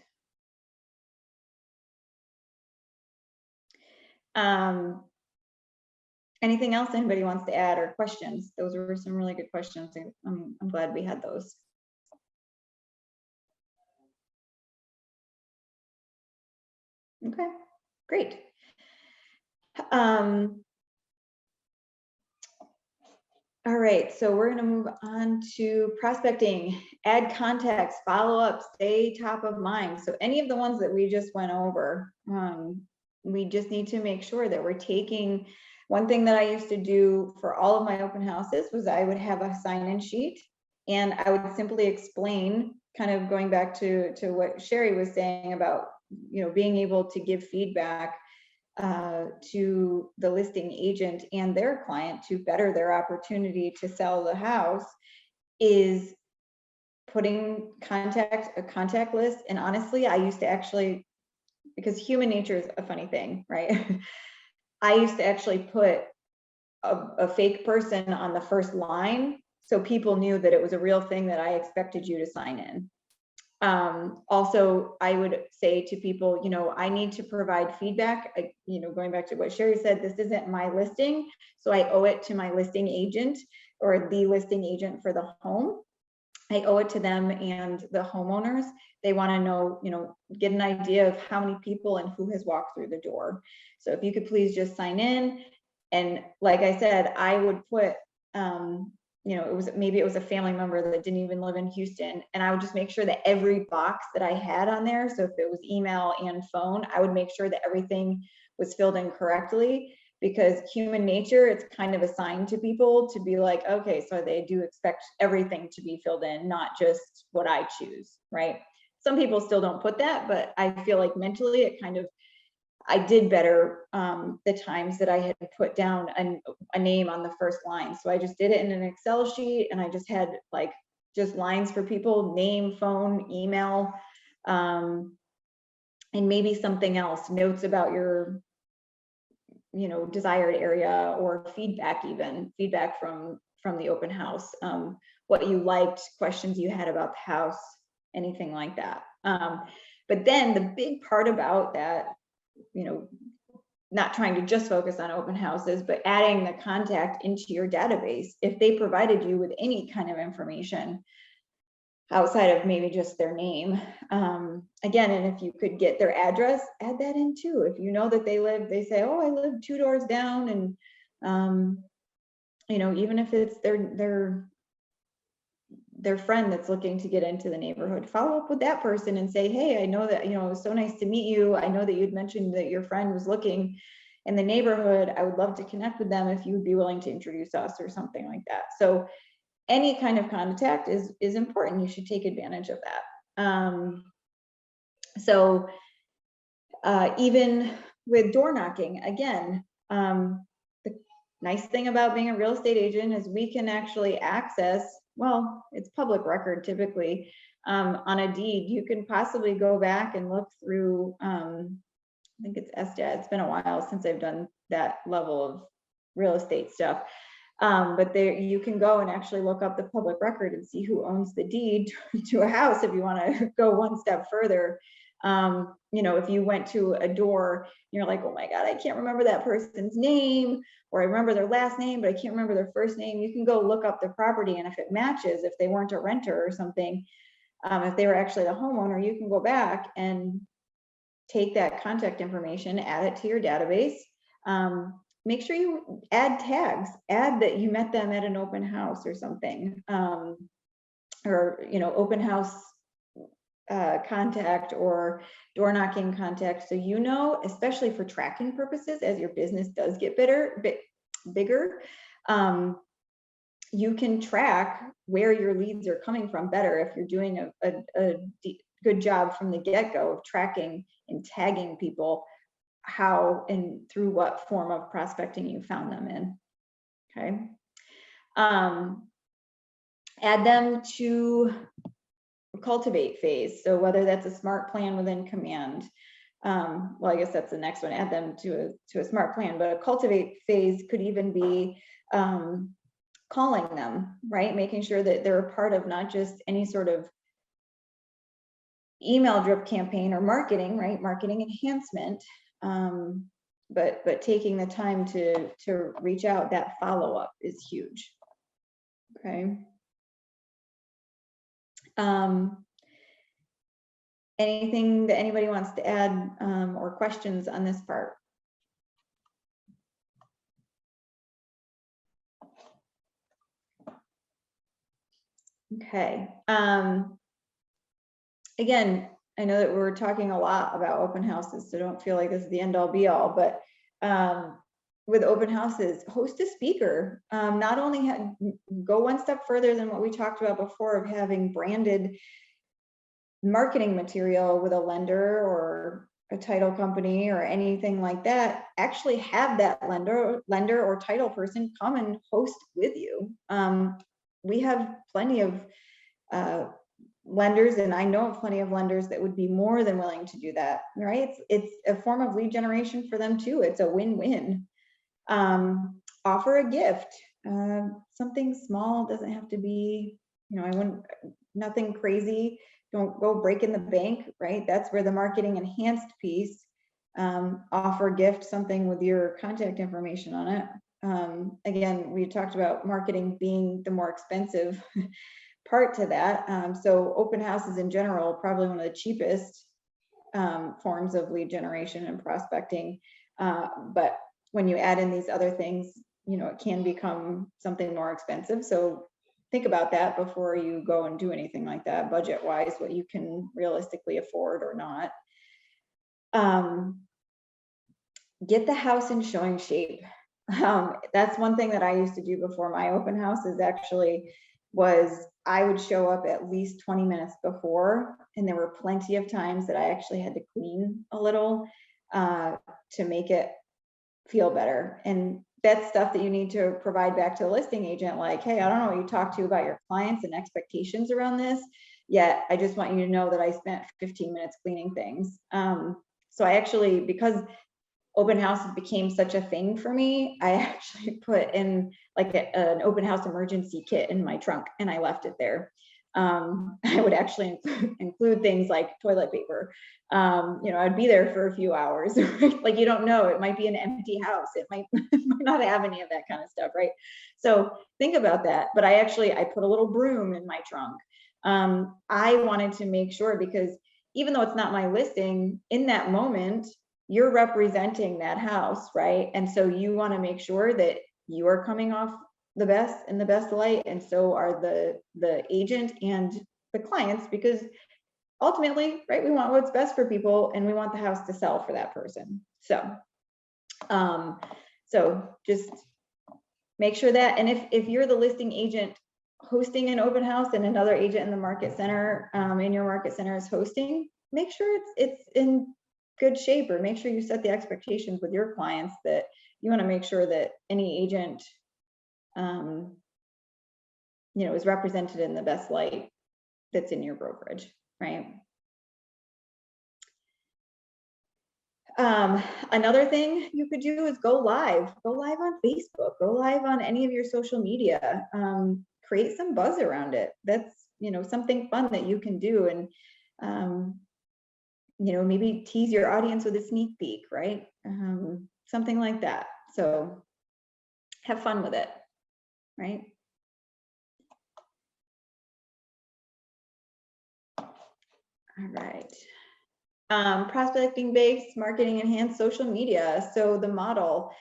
Anything else anybody wants to add or questions? Those were some really good questions. I'm glad we had those. Okay, great. All right, so we're gonna move on to prospecting, add contacts, follow up, stay top of mind. So any of the ones that we just went over, we just need to make sure that we're taking, one thing that I used to do for all of my open houses was I would have a sign-in sheet and I would simply explain, kind of going back to what Sherry was saying about, being able to give feedback to the listing agent and their client to better their opportunity to sell the house, is putting a contact list. And honestly, I used to actually, because human nature is a funny thing, right? I used to actually put a fake person on the first line so people knew that it was a real thing that I expected you to sign in. Also, I would say to people, I need to provide feedback. Going back to what Sherry said, this isn't my listing, so I owe it to my listing agent or the listing agent for the home. I owe it to them and the homeowners. They want to know, get an idea of how many people and who has walked through the door. So if you could please just sign in. And like I said, I would put, it was a family member that didn't even live in Houston, and I would just make sure that every box that I had on there, so if it was email and phone, I would make sure that everything was filled in correctly, because human nature, it's kind of assigned to people to be like, okay, so they do expect everything to be filled in, not just what I choose, right? Some people still don't put that, but I feel like mentally it kind of, I did better the times that I had put down a name on the first line. So I just did it in an Excel sheet, and I just had just lines for people, name, phone, email, and maybe something else, notes about your, desired area, or feedback, even feedback from the open house, what you liked, questions you had about the house, anything like that. But then the big part about that, not trying to just focus on open houses, but adding the contact into your database. If they provided you with any kind of information outside of maybe just their name, again, and if you could get their address, add that in too. If you know that they say, oh, I live 2 doors down, and even if it's their friend that's looking to get into the neighborhood, follow up with that person and say, hey, I know that, it was so nice to meet you. I know that you'd mentioned that your friend was looking in the neighborhood. I would love to connect with them if you would be willing to introduce us, or something like that. So any kind of contact is important. You should take advantage of that. Even with door knocking, again, the nice thing about being a real estate agent is we can actually access, well, it's public record typically, on a deed. You can possibly go back and look through, I think it's SDAD. It's been a while since I've done that level of real estate stuff. But there you can go and actually look up the public record and see who owns the deed to a house if you want to go one step further. If you went to a door, you're like, oh my God, I can't remember that person's name, or I remember their last name, but I can't remember their first name. You can go look up the property, and if it matches, if they weren't a renter or something, if they were actually the homeowner, you can go back and take that contact information, add it to your database. Make sure you add tags, add that you met them at an open house or something, or open house contact, or door knocking contact. So especially for tracking purposes, as your business does get bigger, you can track where your leads are coming from better if you're doing a good job from the get-go of tracking and tagging people how and through what form of prospecting you found them in. Okay. Add them to cultivate phase. So whether that's a smart plan within command, well, I guess that's the next one, add them to a smart plan, but a cultivate phase could even be calling them, right? Making sure that they're a part of not just any sort of email drip campaign or marketing, right? Marketing enhancement, but taking the time to reach out. That follow-up is huge. Okay. anything that anybody wants to add or questions on this part? Okay. Again, I know that we're talking a lot about open houses, so don't feel like this is the end all be all, but with open houses, host a speaker. Not only go one step further than what we talked about before of having branded marketing material with a lender or a title company or anything like that, actually have that lender or title person come and host with you. We have plenty of lenders, and I know of plenty of lenders that would be more than willing to do that, right? It's a form of lead generation for them too. It's a win-win. Offer a gift, something small, doesn't have to be, nothing crazy. Don't go breaking the bank, right? That's where the marketing enhanced piece, offer a gift, something with your contact information on it. Again, we talked about marketing being the more expensive part to that. So open houses in general, probably one of the cheapest forms of lead generation and prospecting. But when you add in these other things, it can become something more expensive. So think about that before you go and do anything like that, budget wise, what you can realistically afford or not. Get the house in showing shape. That's one thing that I used to do before my open houses was I would show up at least 20 minutes before, and there were plenty of times that I actually had to clean a little to make it feel better. And that's stuff that you need to provide back to the listing agent, like, hey, I don't know what you talked to about your clients and expectations around this, yet I just want you to know that I spent 15 minutes cleaning things. So I actually, because open houses became such a thing for me, I actually put in like an open house emergency kit in my trunk, and I left it there. I would actually include things like toilet paper. I'd be there for a few hours. Like, you don't know, it might be an empty house. It might not have any of that kind of stuff, right? So think about that. But I put a little broom in my trunk. I wanted to make sure, because even though it's not my listing, in that moment, you're representing that house, right? And so you want to make sure that you are coming off the best in the best light, and so are the agent and the clients, because ultimately, right, we want what's best for people, and we want the house to sell for that person. So just make sure that, and if you're the listing agent hosting an open house and another agent in the market center, in your market center is hosting, make sure it's in good shape, or make sure you set the expectations with your clients that you want to make sure that any agent is represented in the best light that's in your brokerage, right? Another thing you could do is go live on Facebook, go live on any of your social media, create some buzz around it. That's, something fun that you can do. And, maybe tease your audience with a sneak peek, right? Something like that. So have fun with it, right? All right. Prospecting based marketing enhanced social media. So the model,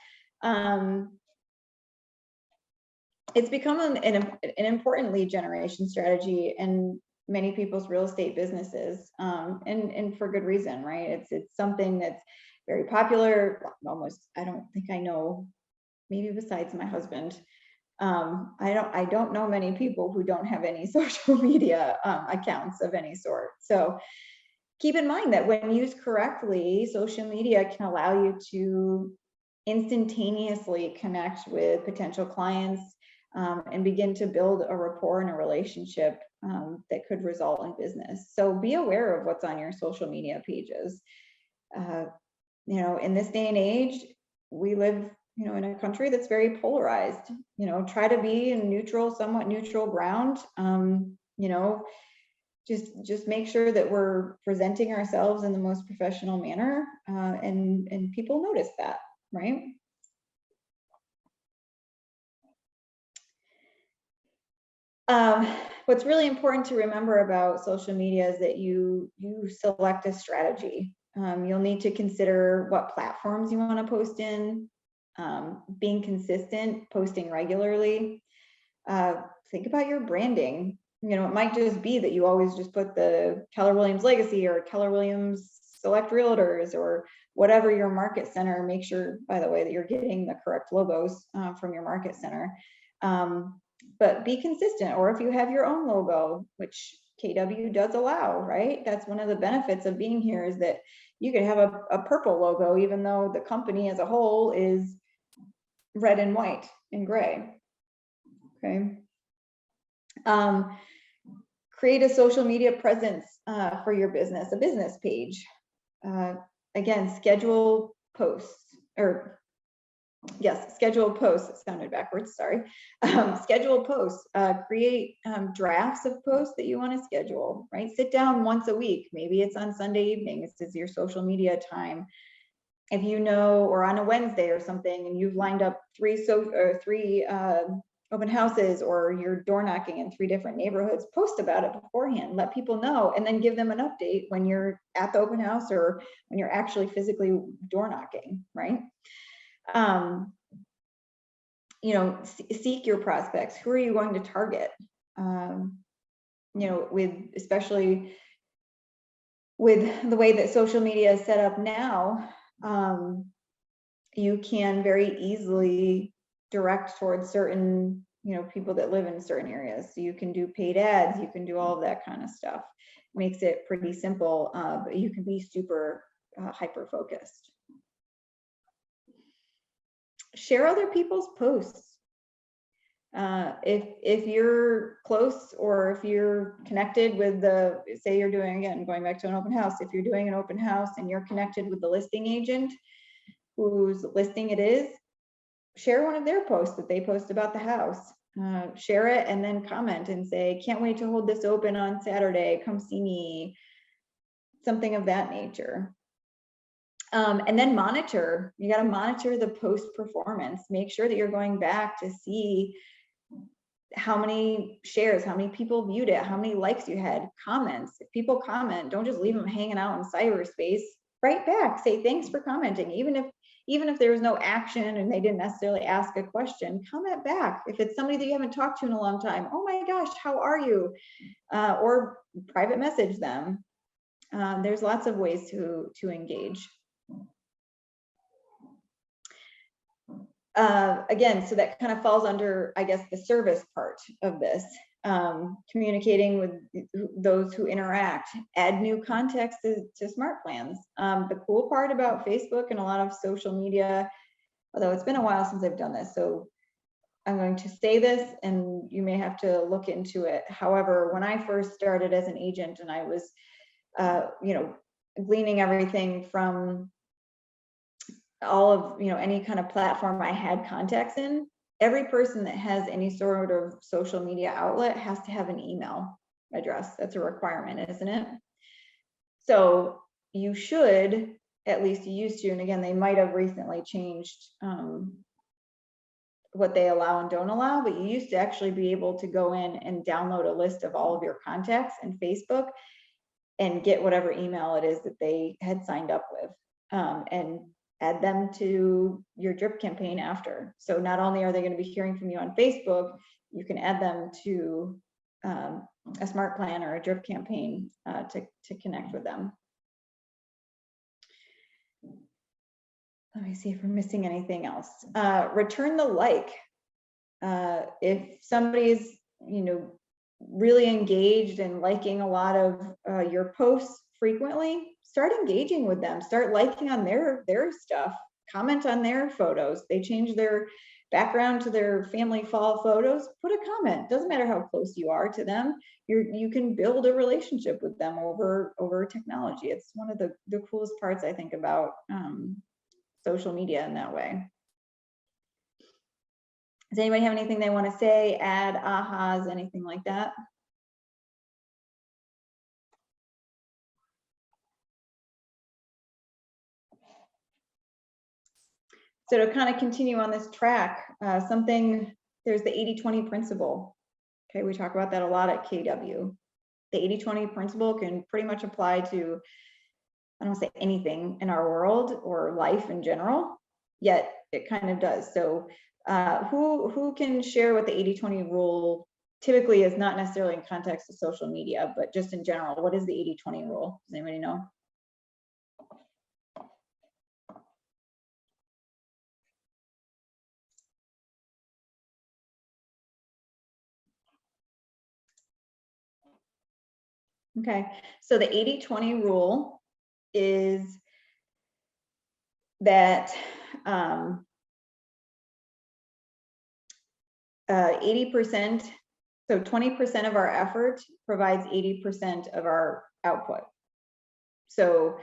it's become an important lead generation strategy in many people's real estate businesses, and for good reason, right? It's something that's very popular. Almost, I don't think I know, maybe besides my husband, I don't know many people who don't have any social media accounts of any sort. So keep in mind that when used correctly, social media can allow you to instantaneously connect with potential clients, and begin to build a rapport and a relationship that could result in business. So be aware of what's on your social media pages. In this day and age, we live, in a country that's very polarized. Try to be in somewhat neutral ground. Just make sure that we're presenting ourselves in the most professional manner, and people notice that, right? What's really important to remember about social media is that you select a strategy. You'll need to consider what platforms you want to post in, being consistent, posting regularly. Think about your branding. You know, it might just be that you always just put the Keller Williams Legacy or Keller Williams Select Realtors or whatever your market center. Make sure, by the way, that you're getting the correct logos from your market center. But be consistent, or if you have your own logo, which KW does allow, right? That's one of the benefits of being here, is that you could have a purple logo, even though the company as a whole is red and white and gray. Okay. Create a social media presence for your business, a business page. Again, schedule posts, or yes, schedule posts. It sounded backwards, sorry. Schedule posts, create drafts of posts that you want to schedule, right? Sit down once a week. Maybe it's on Sunday evenings. This is your social media time. If you know, or on a Wednesday or something, and you've lined up three open houses, or you're door knocking in 3 different neighborhoods, post about it beforehand, let people know, and then give them an update when you're at the open house or when you're actually physically door knocking, right? You know, seek your prospects. Who are you going to target? You know, especially with the way that social media is set up now, you can very easily direct towards certain, you know, people that live in certain areas. So you can do paid ads, you can do all of that kind of stuff. Makes it pretty simple, but you can be super hyper focused. Share other people's posts. If you're close, or if you're connected with say you're doing, again, going back to an open house, if you're doing an open house and you're connected with the listing agent whose listing it is, share one of their posts that they post about the house. Share it and then comment and say, can't wait to hold this open on Saturday, come see me, something of that nature. And then monitor. You got to monitor the post performance. Make sure that you're going back to see how many shares, how many people viewed it, how many likes you had, comments. If people comment, don't just leave them hanging out in cyberspace. Write back, say thanks for commenting. Even if there was no action and they didn't necessarily ask a question, comment back. If it's somebody that you haven't talked to in a long time, oh my gosh, how are you? Or private message them. There's lots of ways to engage. Again, so that kind of falls under, I guess, the service part of this. Communicating with those who interact, add new context to smart plans. The cool part about Facebook and a lot of social media, although it's been a while since I've done this, so I'm going to say this and you may have to look into it. However, when I first started as an agent and I was, you know, gleaning everything from all of, you know, any kind of platform I had contacts in, every person that has any sort of social media outlet has to have an email address. That's a requirement, isn't it? So you should, at least you used to, and again, they might have recently changed what they allow and don't allow, but you used to actually be able to go in and download a list of all of your contacts in Facebook and get whatever email it is that they had signed up with, and add them to your drip campaign after. So not only are they going to be hearing from you on Facebook, you can add them to a smart plan or a drip campaign to connect with them. Let me see if we're missing anything else. Return the like. If somebody's, you know, really engaged and liking a lot of your posts frequently, start engaging with them. Start liking on their stuff. Comment on their photos. They change their background to their family fall photos. Put a comment. Doesn't matter how close you are to them. You can build a relationship with them over technology. It's one of the coolest parts, I think, about social media in that way. Does anybody have anything they want to say, add, ahas, anything like that? So to kind of continue on this track, there's the 80-20 principle. Okay, we talk about that a lot at KW. The 80-20 principle can pretty much apply to, I don't say anything in our world or life in general, yet it kind of does. So who can share what the 80-20 rule typically is, not necessarily in context of social media, but just in general? What is the 80-20 rule? Does anybody know? Okay, so the 80-20 rule is that 80%, so 20% of our effort provides 80% of our output. So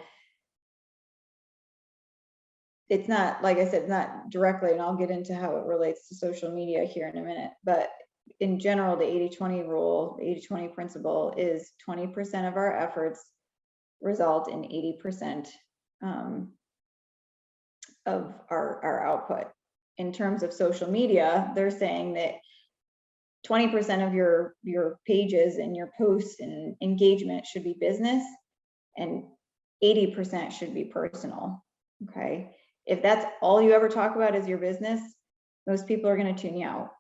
it's not, like I said, not directly, and I'll get into how it relates to social media here in a minute, but in general, the 80-20 rule, the 80-20 principle is 20% of our efforts result in 80% of our output. In terms of social media, they're saying that 20% of your pages and your posts and engagement should be business, and 80% should be personal. Okay, if that's all you ever talk about is your business, most people are going to tune you out.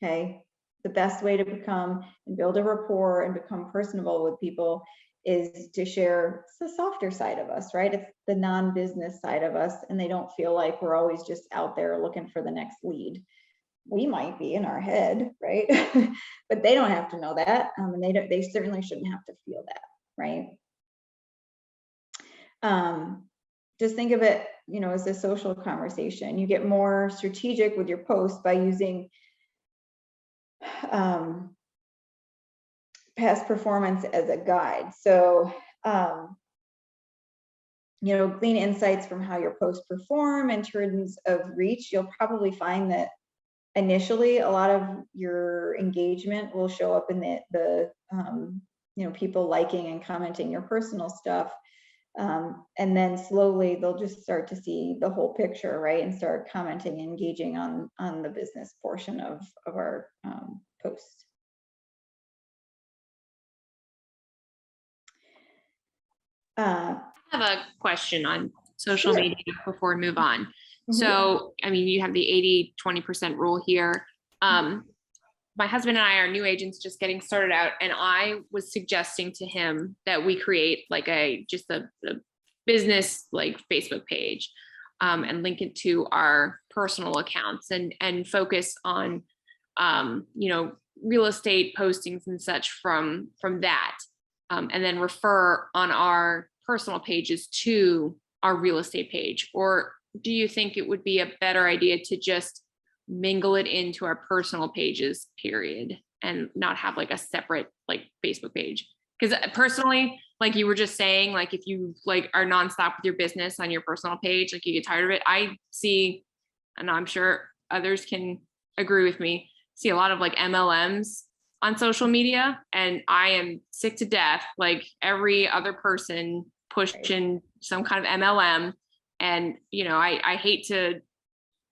Okay, the best way to become and build a rapport and become personable with people is to share the softer side of us, right? It's the non-business side of us, and they don't feel like we're always just out there looking for the next lead. We might be in our head, right? But they don't have to know that, and they certainly shouldn't have to feel that, right? Just think of it, you know, as a social conversation. You get more strategic with your posts by using past performance as a guide. So, you know, glean insights from how your posts perform in terms of reach. You'll probably find that initially a lot of your engagement will show up in the you know, people liking and commenting your personal stuff. And then slowly they'll just start to see the whole picture, right? And start commenting, engaging on the business portion of our posts. I have a question on social Sure. media before we move on. Mhm. So, I mean, you have the 80-20% rule here. My husband and I are new agents just getting started out, and I was suggesting to him that we create like just a business like Facebook page, and link it to our personal accounts and focus on, you know, real estate postings and such from that, and then refer on our personal pages to our real estate page? Or do you think it would be a better idea to just mingle it into our personal pages, period, and not have like a separate like Facebook page? Because personally, like you were just saying, like if you like are nonstop with your business on your personal page, like you get tired of it. I see, and I'm sure others can agree with me, see a lot of like MLMs on social media, and I am sick to death, like every other person pushing some kind of MLM. And, you know, I hate to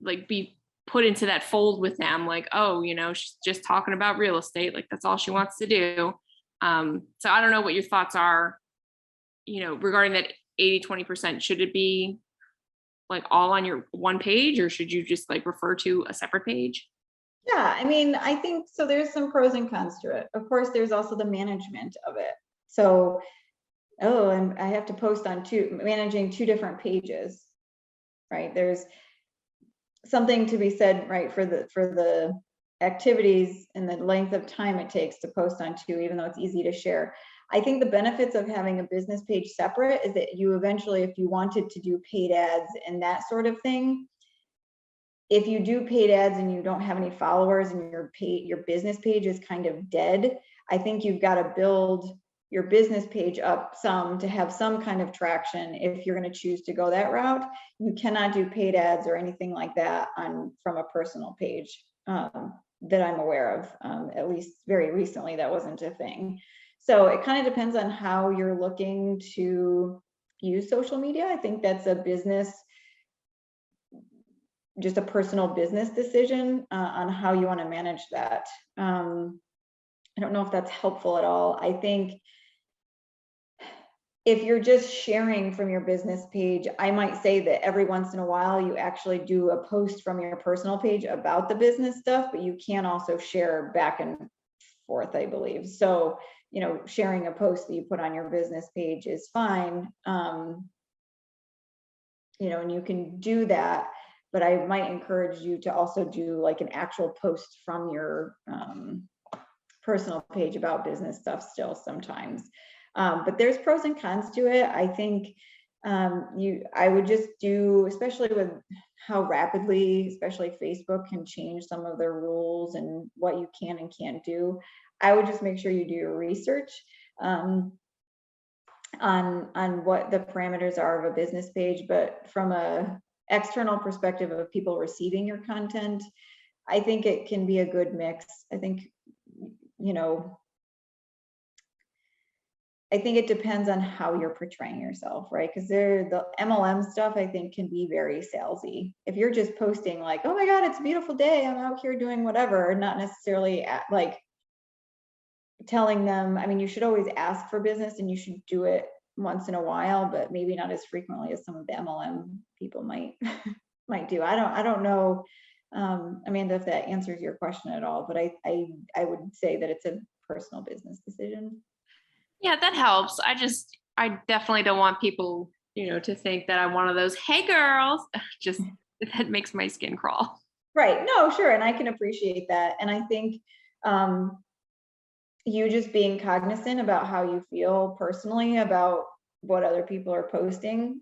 like be put into that fold with them, like, oh, you know, she's just talking about real estate, like that's all she wants to do. So I don't know what your thoughts are, you know, regarding that 80-20%. Should it be like all on your one page, or should you just like refer to a separate page? Yeah, I mean, I think so. There's some pros and cons to it. Of course, there's also the management of it. So, oh, and I have to post on managing two different pages, right? There's something to be said, right, for the activities and the length of time it takes to post on two, even though it's easy to share. I think the benefits of having a business page separate is that you eventually, if you wanted to do paid ads and that sort of thing, if you do paid ads and you don't have any followers and your business page is kind of dead, I think you've got to build your business page up some to have some kind of traction if you're going to choose to go that route. You cannot do paid ads or anything like that from a personal page that I'm aware of. At least very recently, that wasn't a thing. So it kind of depends on how you're looking to use social media. I think that's a business, just a personal business decision on how you want to manage that. I don't know if that's helpful at all. I think if you're just sharing from your business page, I might say that every once in a while you actually do a post from your personal page about the business stuff, but you can also share back and forth, I believe. So, you know, sharing a post that you put on your business page is fine. You know, and you can do that, but I might encourage you to also do like an actual post from your personal page about business stuff still sometimes. But there's pros and cons to it. I think I would just do, especially with how rapidly, especially Facebook can change some of their rules and what you can and can't do. I would just make sure you do your research on what the parameters are of a business page. But from a external perspective of people receiving your content, I think it can be a good mix. I think, you know, I think it depends on how you're portraying yourself, right? Because the MLM stuff, I think, can be very salesy. If you're just posting like, oh my God, it's a beautiful day, I'm out here doing whatever, not necessarily like telling them, I mean, you should always ask for business and you should do it once in a while, but maybe not as frequently as some of the MLM people might do. I don't know, Amanda, if that answers your question at all, but I would say that it's a personal business decision. Yeah, that helps. I definitely don't want people, you know, to think that I'm one of those, hey girls, just that makes my skin crawl. Right. No, sure. And I can appreciate that. And I think you just being cognizant about how you feel personally about what other people are posting,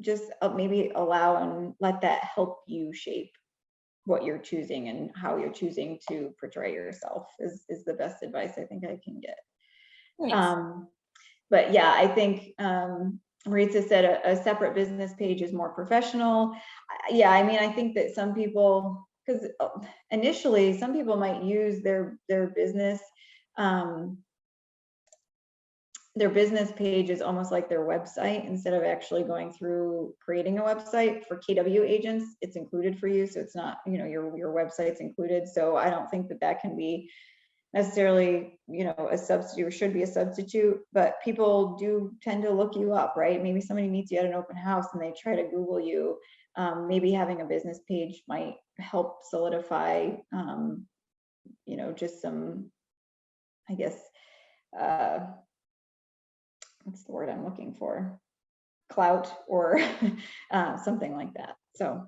just maybe allow and let that help you shape what you're choosing and how you're choosing to portray yourself is the best advice I think I can get. Thanks. But yeah, I think Maritza said a separate business page is more professional. Yeah, I mean, I think that some people, because initially some people might use their business page is almost like their website instead of actually going through creating a website. For KW agents, it's included for you, so it's not, you know, your website's included. So I don't think that can be necessarily, you know, a substitute or should be a substitute, but people do tend to look you up, right? Maybe somebody meets you at an open house and they try to Google you. Maybe having a business page might help solidify, you know, just some, I guess, what's the word I'm looking for? Clout or something like that. So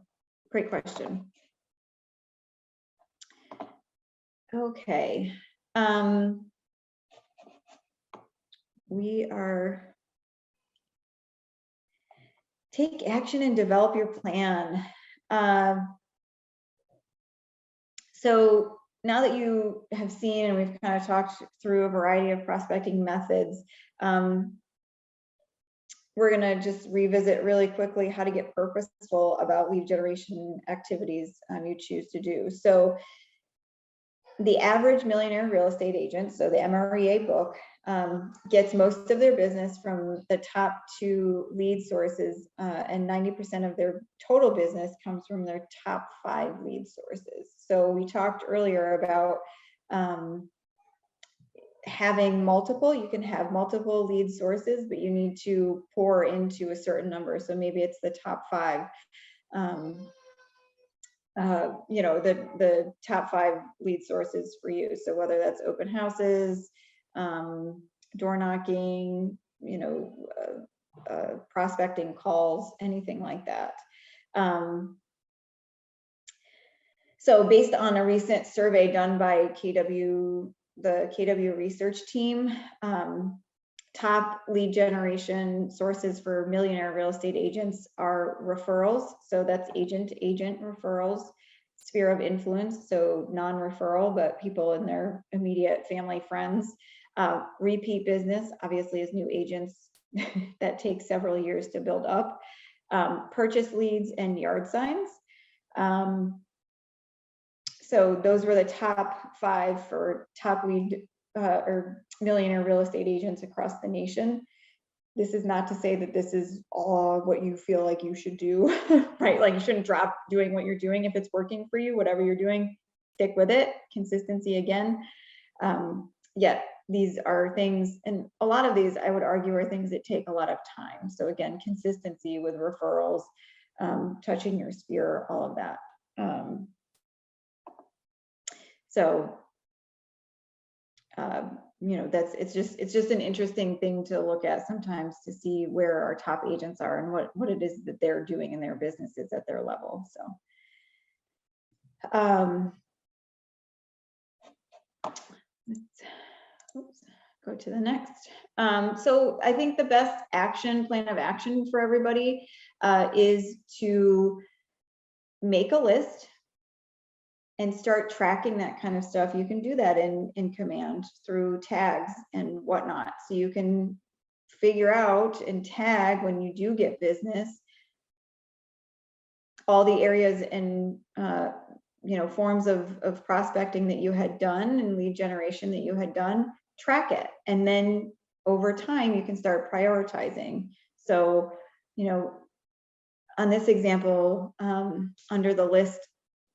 great question. Okay. We are take action and develop your plan. So now that you have seen and we've kind of talked through a variety of prospecting methods, we're going to just revisit really quickly how to get purposeful about lead generation activities you choose to do. So the average millionaire real estate agent, so the MREA book, gets most of their business from the top 2 lead sources, and 90% of their total business comes from their top 5 lead sources. So we talked earlier about having multiple, you can have multiple lead sources, but you need to pour into a certain number. So maybe it's the top 5. You know, the top 5 lead sources for you. So whether that's open houses, door knocking, you know, prospecting calls, anything like that. So based on a recent survey done by the KW research team, top lead generation sources for millionaire real estate agents are referrals. So that's agent referrals, sphere of influence, so non-referral, but people in their immediate family, friends. Repeat business, obviously, as new agents, that takes several years to build up. Purchase leads and yard signs. So those were the top 5 for top lead or millionaire real estate agents across the nation. This is not to say that this is all what you feel like you should do, right? Like you shouldn't drop doing what you're doing. If it's working for you, whatever you're doing, stick with it. Consistency again. yet these are things, and a lot of these I would argue are things that take a lot of time. So again, consistency with referrals, touching your sphere, all of that. You know, it's just an interesting thing to look at sometimes, to see where our top agents are and what it is that they're doing in their businesses at their level. So let's go to the next. So I think the best plan of action for everybody is to make a list and start tracking that kind of stuff. You can do that in Command through tags and whatnot. So you can figure out and tag, when you do get business, all the areas and you know, forms of prospecting that you had done and lead generation that you had done, track it. And then over time, you can start prioritizing. So, you know, on this example, under the list,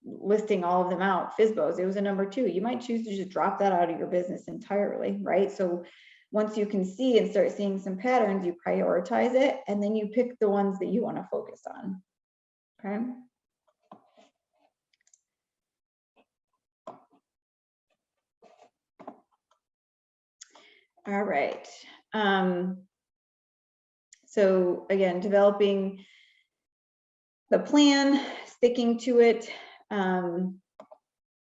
listing all of them out, FSBOs, it was a number 2. You might choose to just drop that out of your business entirely, right? So once you can see and start seeing some patterns, you prioritize it, and then you pick the ones that you want to focus on. Okay. All right. So again, developing the plan, sticking to it. And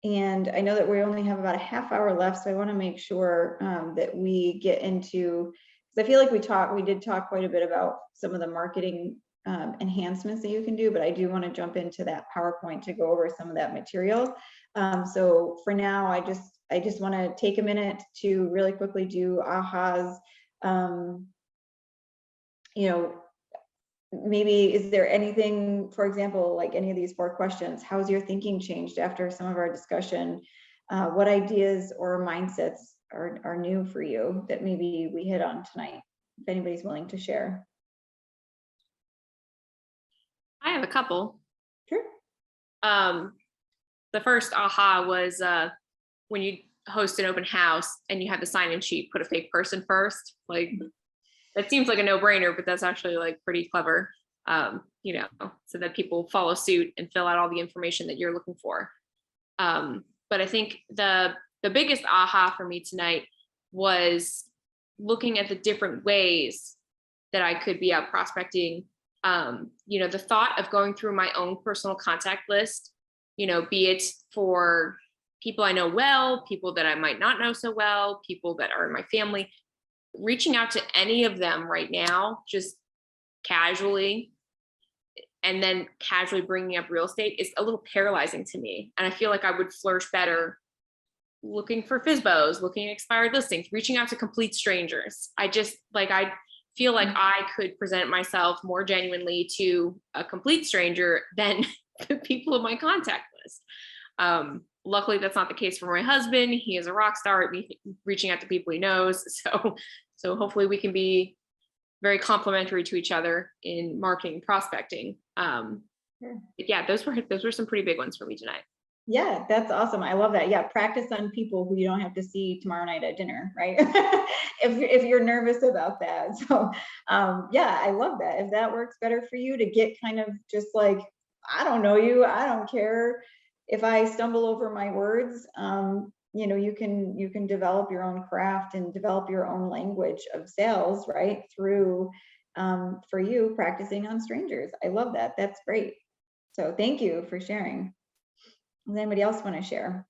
I know that we only have about a half hour left, so I want to make sure that we get into, because I feel like we did talk quite a bit about some of the marketing enhancements that you can do, but I do want to jump into that PowerPoint to go over some of that material. So for now, I just want to take a minute to really quickly do ahas. You know, maybe is there anything, for example, like any of these 4 questions, how's your thinking changed after some of our discussion? What ideas or mindsets are new for you that maybe we hit on tonight, if anybody's willing to share? I have a couple. Sure. The first aha was when you host an open house and you have the sign-in sheet, put a fake person first. Like, that seems like a no-brainer, but that's actually like pretty clever, you know, so that people follow suit and fill out all the information that you're looking for. But I think the biggest aha for me tonight was looking at the different ways that I could be out prospecting. You know, the thought of going through my own personal contact list, you know, be it for people I know well, people that I might not know so well, people that are in my family, reaching out to any of them right now, just casually, and then casually bringing up real estate is a little paralyzing to me. And I feel like I would flourish better looking for FSBOs, looking at expired listings, reaching out to complete strangers. I feel like I could present myself more genuinely to a complete stranger than the people in my contact list. Luckily, that's not the case for my husband. He is a rock star at reaching out to people he knows. So hopefully we can be very complementary to each other in marketing and prospecting. Yeah, those were some pretty big ones for me tonight. Yeah, that's awesome. I love that. Yeah, practice on people who you don't have to see tomorrow night at dinner, right? if you're nervous about that. So yeah, I love that. If that works better for you, to get kind of just like, I don't know you, I don't care if I stumble over my words. You know, you can develop your own craft and develop your own language of sales, right? Through for you practicing on strangers. I love that. That's great. So thank you for sharing. Does anybody else want to share?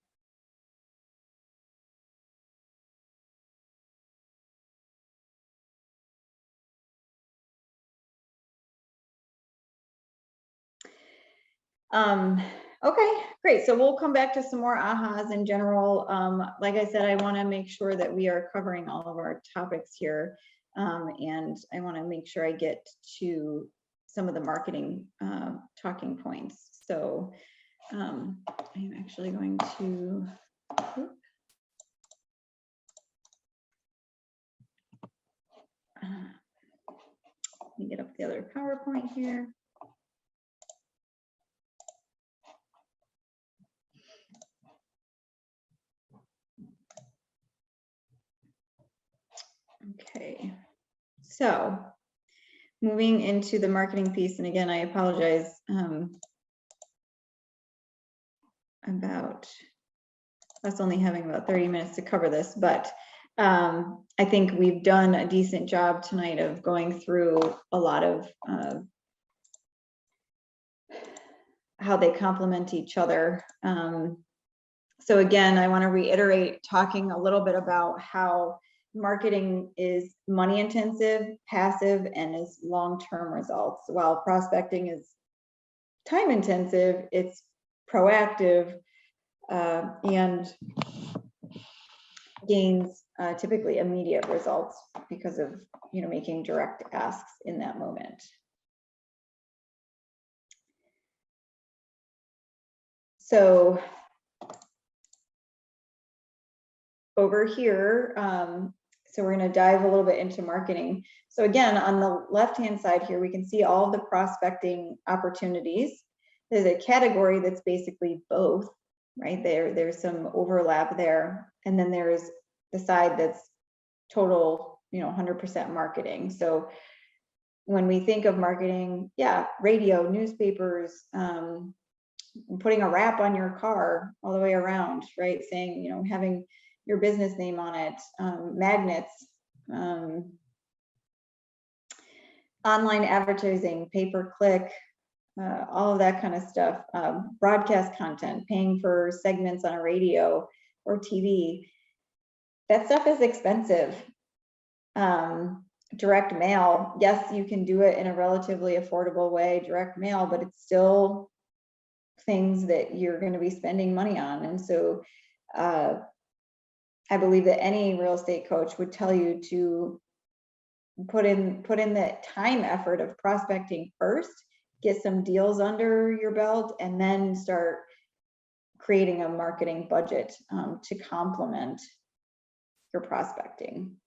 Okay, great. So we'll come back to some more ahas in general. Like I said, I want to make sure that we are covering all of our topics here. And I want to make sure I get to some of the marketing talking points. So I'm actually going to let me get up the other PowerPoint here. So moving into the marketing piece, and again, I apologize about us only having about 30 minutes to cover this, but I think we've done a decent job tonight of going through a lot of how they complement each other. So again, I want to reiterate talking a little bit about how marketing is money intensive, passive, and is long-term results, while prospecting is time intensive, it's proactive, and gains typically immediate results because of, you know, making direct asks in that moment. So over here, so we're going to dive a little bit into marketing. So again, on the left-hand side here, we can see all the prospecting opportunities. There's a category that's basically both, right? There's some overlap there. And then there's the side that's total, you know, 100% marketing. So when we think of marketing, yeah, radio, newspapers, putting a wrap on your car all the way around, right? Saying, you know, having your business name on it, magnets, online advertising, pay-per-click, all of that kind of stuff, broadcast content, paying for segments on a radio or TV. That stuff is expensive. Direct mail, yes, you can do it in a relatively affordable way, direct mail, but it's still things that you're going to be spending money on. And so I believe that any real estate coach would tell you to put in the time effort of prospecting first, get some deals under your belt, and then start creating a marketing budget to complement your prospecting.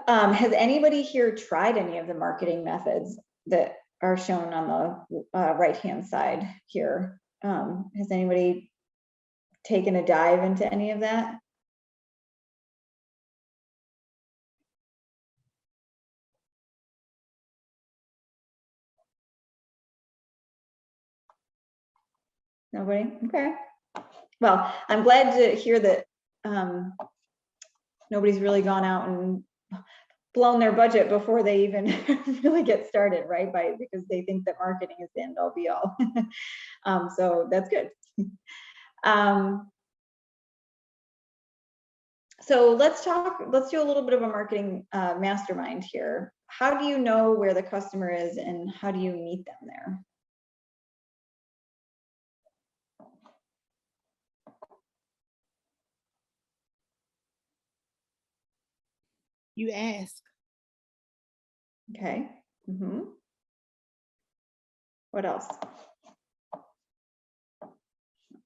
Has anybody here tried any of the marketing methods that are shown on the right-hand side here? Has anybody taken a dive into any of that? Nobody? Okay. Well, I'm glad to hear that nobody's really gone out and blown their budget before they even really get started, right? Because they think that marketing is the end all be all. So that's good. So let's do a little bit of a marketing mastermind here. How do you know where the customer is and how do you meet them there? You ask. Okay. What else?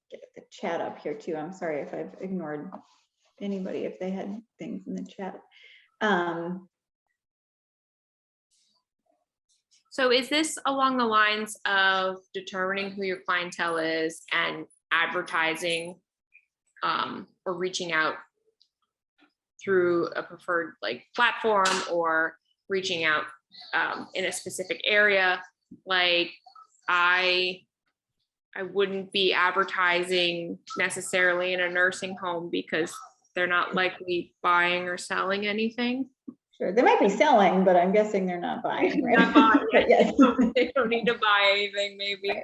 Get the chat up here too. I'm sorry if I've ignored anybody if they had things in the chat. So is this along the lines of determining who your clientele is and advertising or reaching out through a preferred like platform or reaching out in a specific area? Like I wouldn't be advertising necessarily in a nursing home because they're not likely buying or selling anything. Sure, they might be selling, but I'm guessing they're not buying, right? Not buying, Yes. They don't need to buy anything, maybe.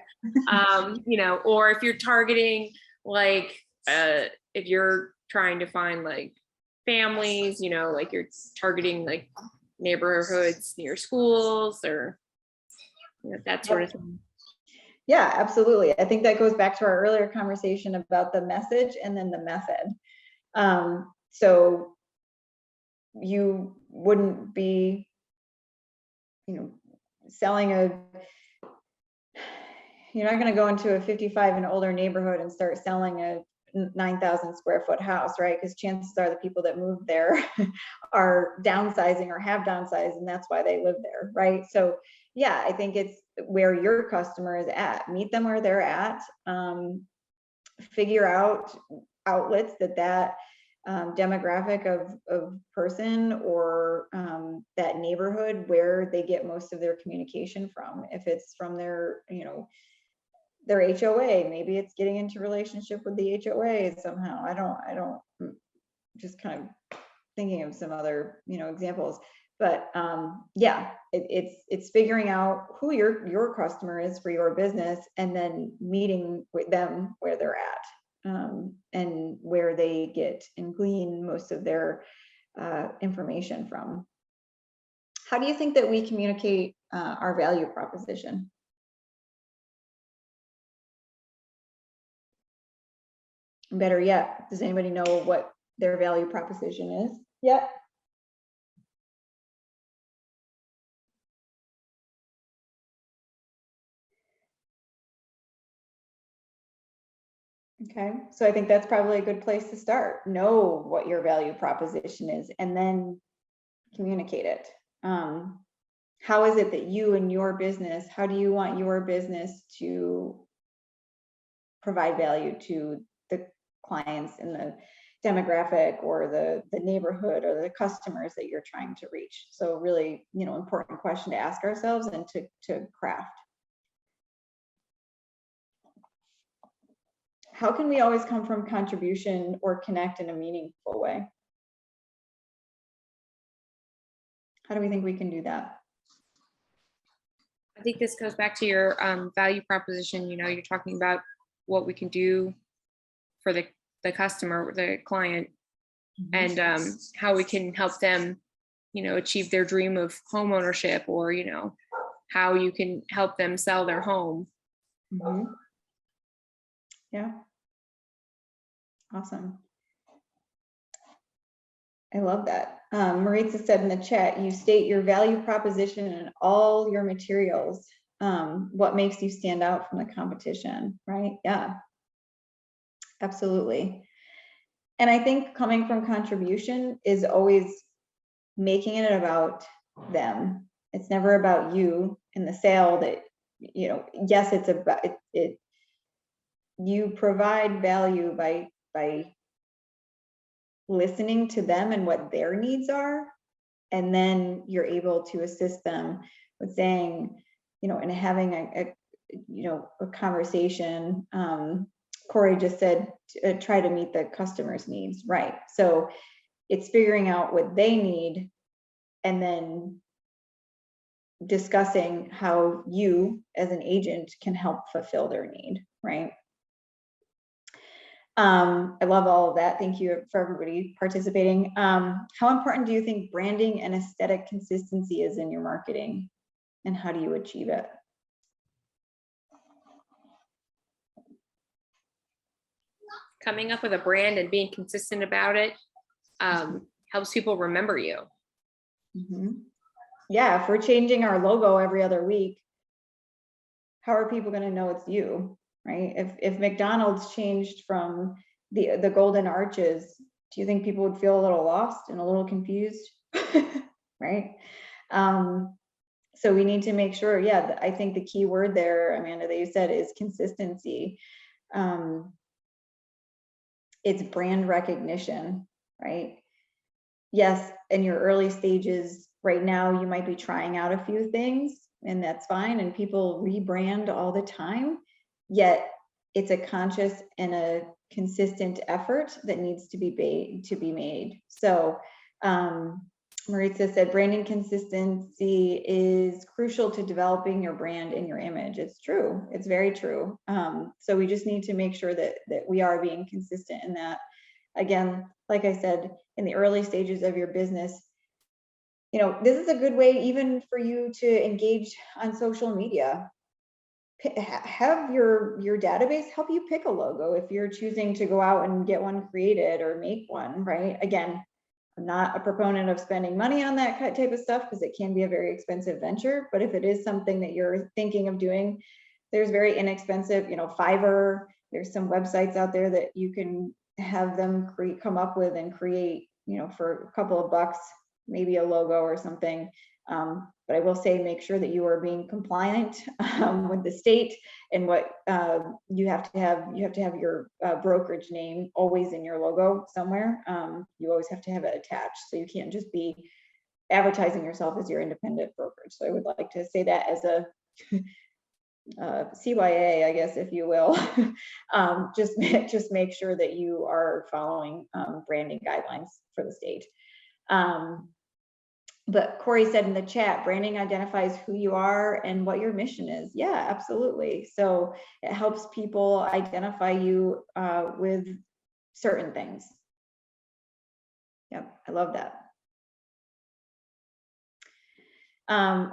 You know, or if you're targeting like if you're trying to find like families, you know, like you're targeting like neighborhoods near schools or you know, that sort of thing. Yeah, absolutely. I think that goes back to our earlier conversation about the message and then the method. So you wouldn't be, you know, selling you're not going to go into a 55 and older neighborhood and start selling a 9,000 square foot house, right? Because chances are the people that moved there are downsizing or have downsized, and that's why they live there, right? So yeah, I think it's where your customer is at. Meet them where they're at. Figure out outlets that demographic of person or that neighborhood where they get most of their communication from. If it's from their, their HOA, maybe it's getting into relationship with the HOA somehow. I don't just kind of thinking of some other, examples, but yeah, it's figuring out who your customer is for your business and then meeting with them where they're at. And where they get and glean most of their information from. How do you think that we communicate our value proposition? Better yet, does anybody know what their value proposition is? Yep. Okay, so I think that's probably a good place to start. Know what your value proposition is and then communicate it. How is it that you and your business, how do you want your business to provide value to the clients in the demographic or the neighborhood or the customers that you're trying to reach? So really, important question to ask ourselves and to craft. How can we always come from contribution or connect in a meaningful way? How do we think we can do that? I think this goes back to your value proposition. You're talking about what we can do for the customer, the client, and how we can help them, achieve their dream of home ownership, or, how you can help them sell their home. Mm-hmm. Yeah. Awesome. I love that. Maritza said in the chat, you state your value proposition in all your materials. What makes you stand out from the competition, right? Yeah, absolutely. And I think coming from contribution is always making it about them. It's never about you in the sale that, yes, it's about it. You provide value by listening to them and what their needs are, and then you're able to assist them with saying, and having a conversation. Corey just said try to meet the customer's needs, right? So it's figuring out what they need and then discussing how you as an agent can help fulfill their need, right? I love all of that. Thank you for everybody participating. How important do you think branding and aesthetic consistency is in your marketing, and how do you achieve it? Coming up with a brand and being consistent about it helps people remember you. Mm-hmm. Yeah, if we're changing our logo every other week, how are people going to know it's you? Right? If McDonald's changed from the golden arches, do you think people would feel a little lost and a little confused? Right? So we need to make sure, yeah, I think the key word there, Amanda, that you said is consistency. It's brand recognition, right? Yes, in your early stages right now, you might be trying out a few things, and that's fine, and people rebrand all the time. Yet it's a conscious and a consistent effort that needs to be made. So Maritza said branding consistency is crucial to developing your brand and your image. It's true. It's very true. So we just need to make sure that we are being consistent in that. Again, like I said, in the early stages of your business, this is a good way even for you to engage on social media. Have your database help you pick a logo if you're choosing to go out and get one created or make one, right? Again, I'm not a proponent of spending money on that type of stuff because it can be a very expensive venture. But if it is something that you're thinking of doing, there's very inexpensive, Fiverr. There's some websites out there that you can have them come up with and create, for a couple of bucks, maybe a logo or something. But I will say, make sure that you are being compliant with the state and what you have to have your brokerage name always in your logo somewhere. You always have to have it attached. So you can't just be advertising yourself as your independent brokerage. So I would like to say that as a CYA, I guess, if you will. Just make sure that you are following branding guidelines for the state. But Corey said in the chat, branding identifies who you are and what your mission is. Yeah, absolutely. So it helps people identify you with certain things. Yep, I love that.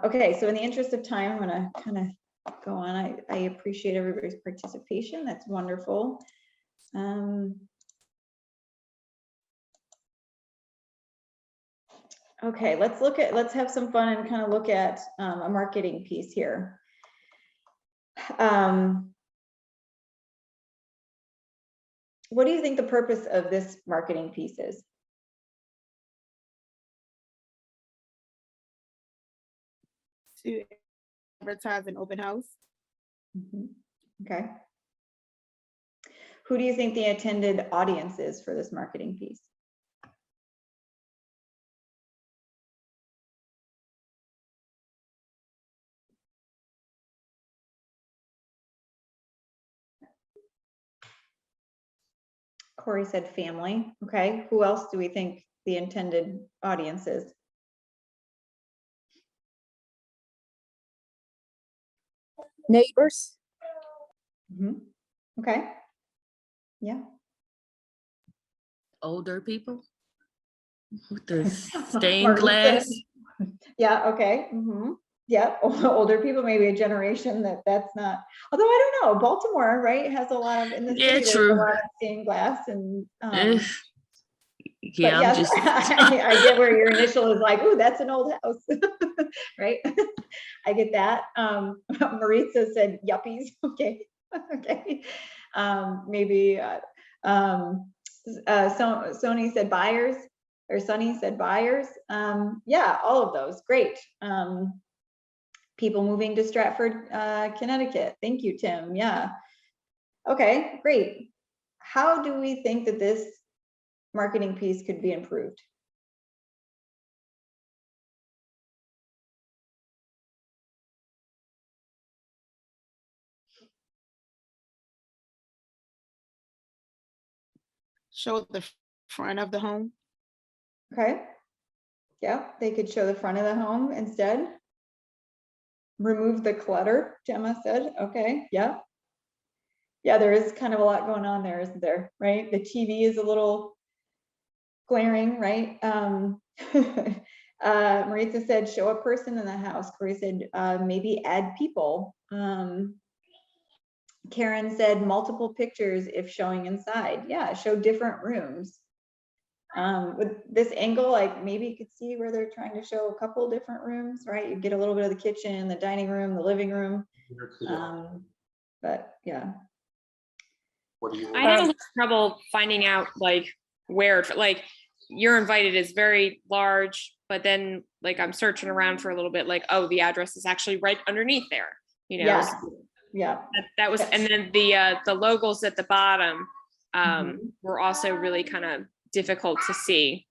Okay, so in the interest of time, I'm gonna kind of go on. I appreciate everybody's participation. That's wonderful. Okay, let's have some fun and kind of look at a marketing piece here. What do you think the purpose of this marketing piece is? To advertise an open house. Okay. Who do you think the intended audience is for this marketing piece? Corey said family. Okay. Who else do we think the intended audience is? Neighbors. Okay. Yeah. Older people with the stained glass. Yeah. Okay. Yeah. Older people, maybe a generation that's not. Although I don't know, Baltimore, right, has a lot of in the city. There's true. a lot of stained glass and. Yeah, yes, I'm just. I get where your initial is like, oh, that's an old house, right? I get that. Maritza said yuppies. Okay. Okay. Maybe Sony said buyers, or Sunny said buyers. Yeah, all of those. Great. People moving to Stratford, Connecticut. Thank you, Tim. Yeah. Okay, great. How do we think that this marketing piece could be improved? Show the front of the home. Okay. Yeah, they could show the front of the home instead. Remove the clutter, Gemma said. Okay, yeah. Yeah, there is kind of a lot going on there, isn't there? Right? The TV is a little glaring, right? Maritza said, show a person in the house. Corey said, maybe add people. Karen said, multiple pictures if showing inside. Yeah, show different rooms. With this angle, like maybe you could see where they're trying to show a couple different rooms, right? You get a little bit of the kitchen, the dining room, the living room. But yeah. I have trouble finding out like where, like You're Invited is very large, but then like I'm searching around for a little bit, like, oh, the address is actually right underneath there, you know? Yeah. Yeah. That was, and then the logos at the bottom were also really kind of difficult to see.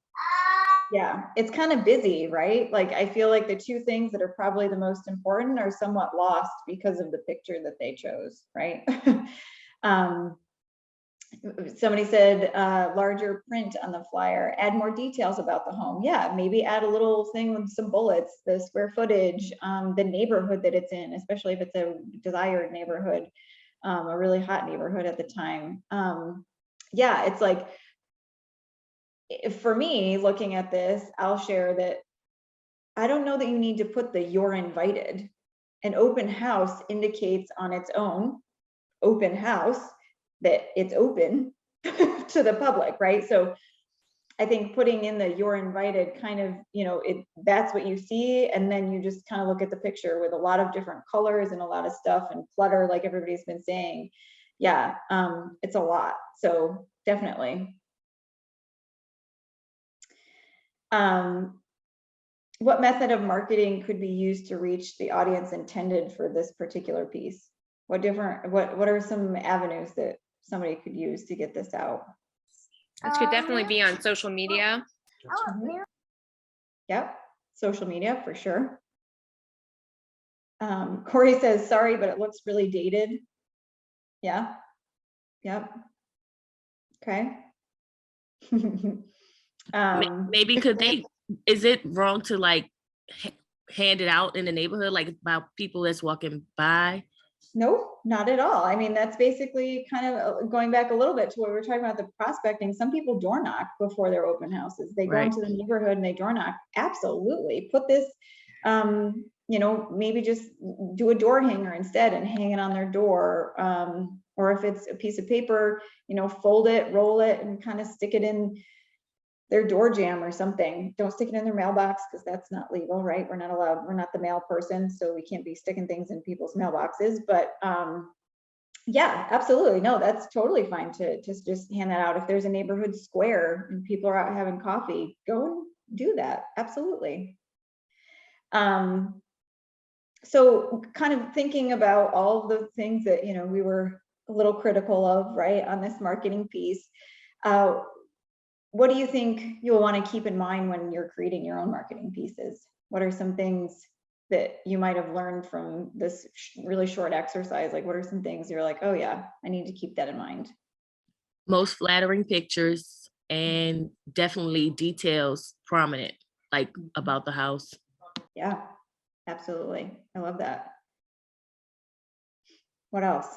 Yeah, it's kind of busy, right? Like I feel like the two things that are probably the most important are somewhat lost because of the picture that they chose, right? Somebody said larger print on the flyer, add more details about the home. Yeah, maybe add a little thing with some bullets, the square footage, the neighborhood that it's in, especially if it's a desired neighborhood, a really hot neighborhood at the time. Yeah, it's like, for me, looking at this, I'll share that I don't know that you need to put the "you're invited." An open house indicates on its own, open house, that it's open to the public, right? So I think putting in the "you're invited" kind of, you know, that's what you see, and then you just kind of look at the picture with a lot of different colors and a lot of stuff and clutter, like everybody's been saying. Yeah, it's a lot. So definitely. what method of marketing could be used to reach the audience intended for this particular piece? What are some avenues that somebody could use to get this out? It could definitely be on social media. Yep, social media for sure. Corey says, sorry, but it looks really dated. Yeah, yep. Okay. Maybe is it wrong to like hand it out in the neighborhood, like about people that's walking by? Nope, not at all. I mean, that's basically kind of going back a little bit to what we were talking about, the prospecting. Some people door knock before their open houses. They go Right. into the neighborhood and they door knock. Absolutely. Put this, you know, maybe just do a door hanger instead and hang it on their door. Or if it's a piece of paper, you know, fold it, roll it, and kind of stick it in their door jamb or something. Don't stick it in their mailbox because that's not legal, right? We're not allowed, we're not the mail person, so we can't be sticking things in people's mailboxes. But yeah, absolutely. No, that's totally fine to just hand that out. If there's a neighborhood square and people are out having coffee, go and do that. Absolutely. So kind of thinking about all the things that, you know, we were a little critical of, right, on this marketing piece. What do you think you'll want to keep in mind when you're creating your own marketing pieces? What are some things that you might have learned from this really short exercise? Like, what are some things you're like, oh yeah, I need to keep that in mind? Most flattering pictures and definitely details prominent, like about the house. Yeah, absolutely. I love that. What else?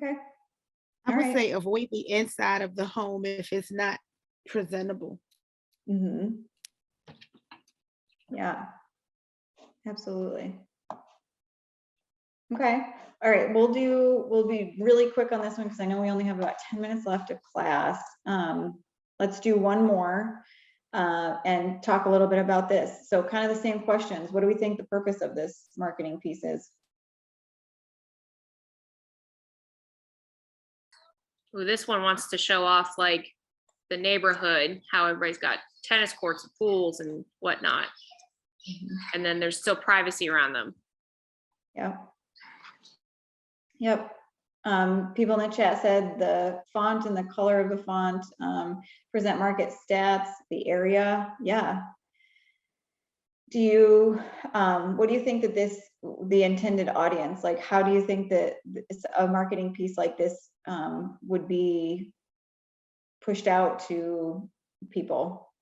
Okay. I All would right. say avoid the inside of the home if it's not presentable. Mm-hmm. Yeah, absolutely. Okay. All right. We'll be really quick on this one because I know we only have about 10 minutes left of class. Let's do one more and talk a little bit about this. So kind of the same questions. What do we think the purpose of this marketing piece is? Well, this one wants to show off like the neighborhood, how everybody's got tennis courts, and pools and whatnot. And then there's still privacy around them. Yep. Yep. People in the chat said the font and the color of the font, present market stats, the area. Yeah. Do you, what do you think that the intended audience, like, how do you think that a marketing piece like this would be pushed out to people?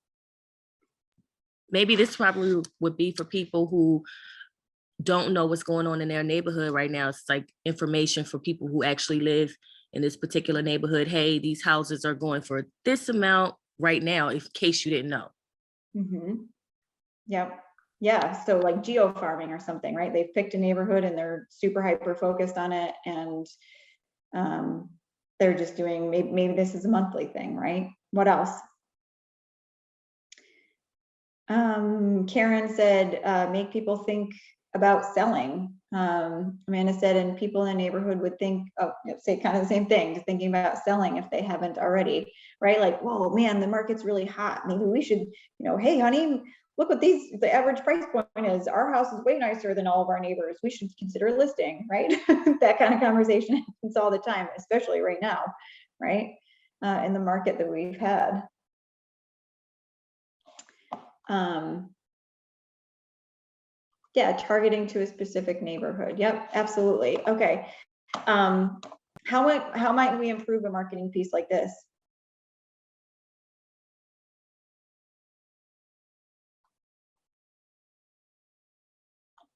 Maybe this probably would be for people who don't know what's going on in their neighborhood right now. It's like information for people who actually live in this particular neighborhood. Hey, these houses are going for this amount right now, in case you didn't know. Mm-hmm. Yep. Yeah. So like geo farming or something, right? They've picked a neighborhood and they're super hyper focused on it. And they're just doing, maybe this is a monthly thing, right? What else? Karen said, make people think about selling. Amanda said, and people in the neighborhood would think, oh, say kind of the same thing, just thinking about selling if they haven't already, right? Like, whoa, man, the market's really hot. Maybe we should, you know, hey, honey, look what the average price point is. Our house is way nicer than all of our neighbors. We should consider listing, right? That kind of conversation happens all the time, especially right now, right? In the market that we've had. Yeah, targeting to a specific neighborhood. Yep, absolutely. Okay. How might we improve a marketing piece like this?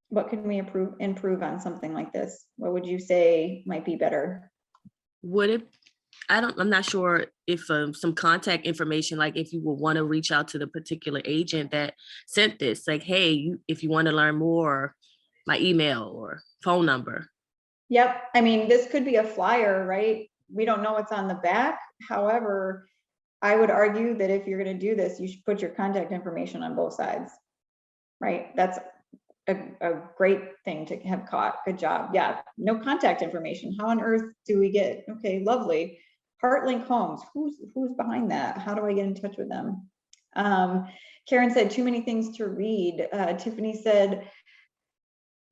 What can we improve on something like this? What would you say might be better? Would it? I'm not sure if some contact information, like if you would want to reach out to the particular agent that sent this, like, hey, if you want to learn more, my email or phone number. Yep. I mean, this could be a flyer, right? We don't know what's on the back. However, I would argue that if you're going to do this, you should put your contact information on both sides, right? That's a great thing to have caught. Good job. Yeah, no contact information. How on earth do we get, okay, lovely. Heartlink Homes, who's behind that? How do I get in touch with them? Karen said, too many things to read. Tiffany said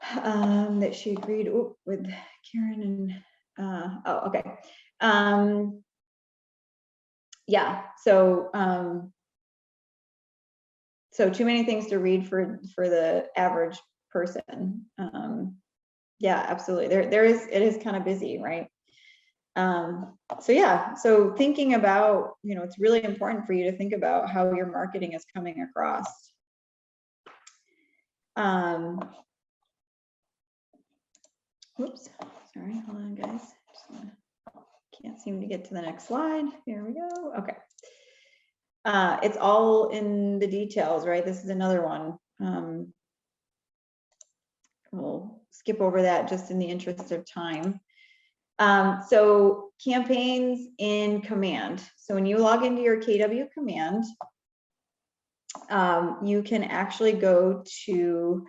that she agreed with Karen and, oh, okay. Yeah, so too many things to read for the average person. Yeah, absolutely. It is kind of busy, right? So yeah, so thinking about, it's really important for you to think about how your marketing is coming across. Oops, sorry, hold on guys. Can't seem to get to the next slide. Here we go. Okay. It's all in the details, right? This is another one. We'll skip over that just in the interest of time. So campaigns in command. So when you log into your KW command, you can actually go to,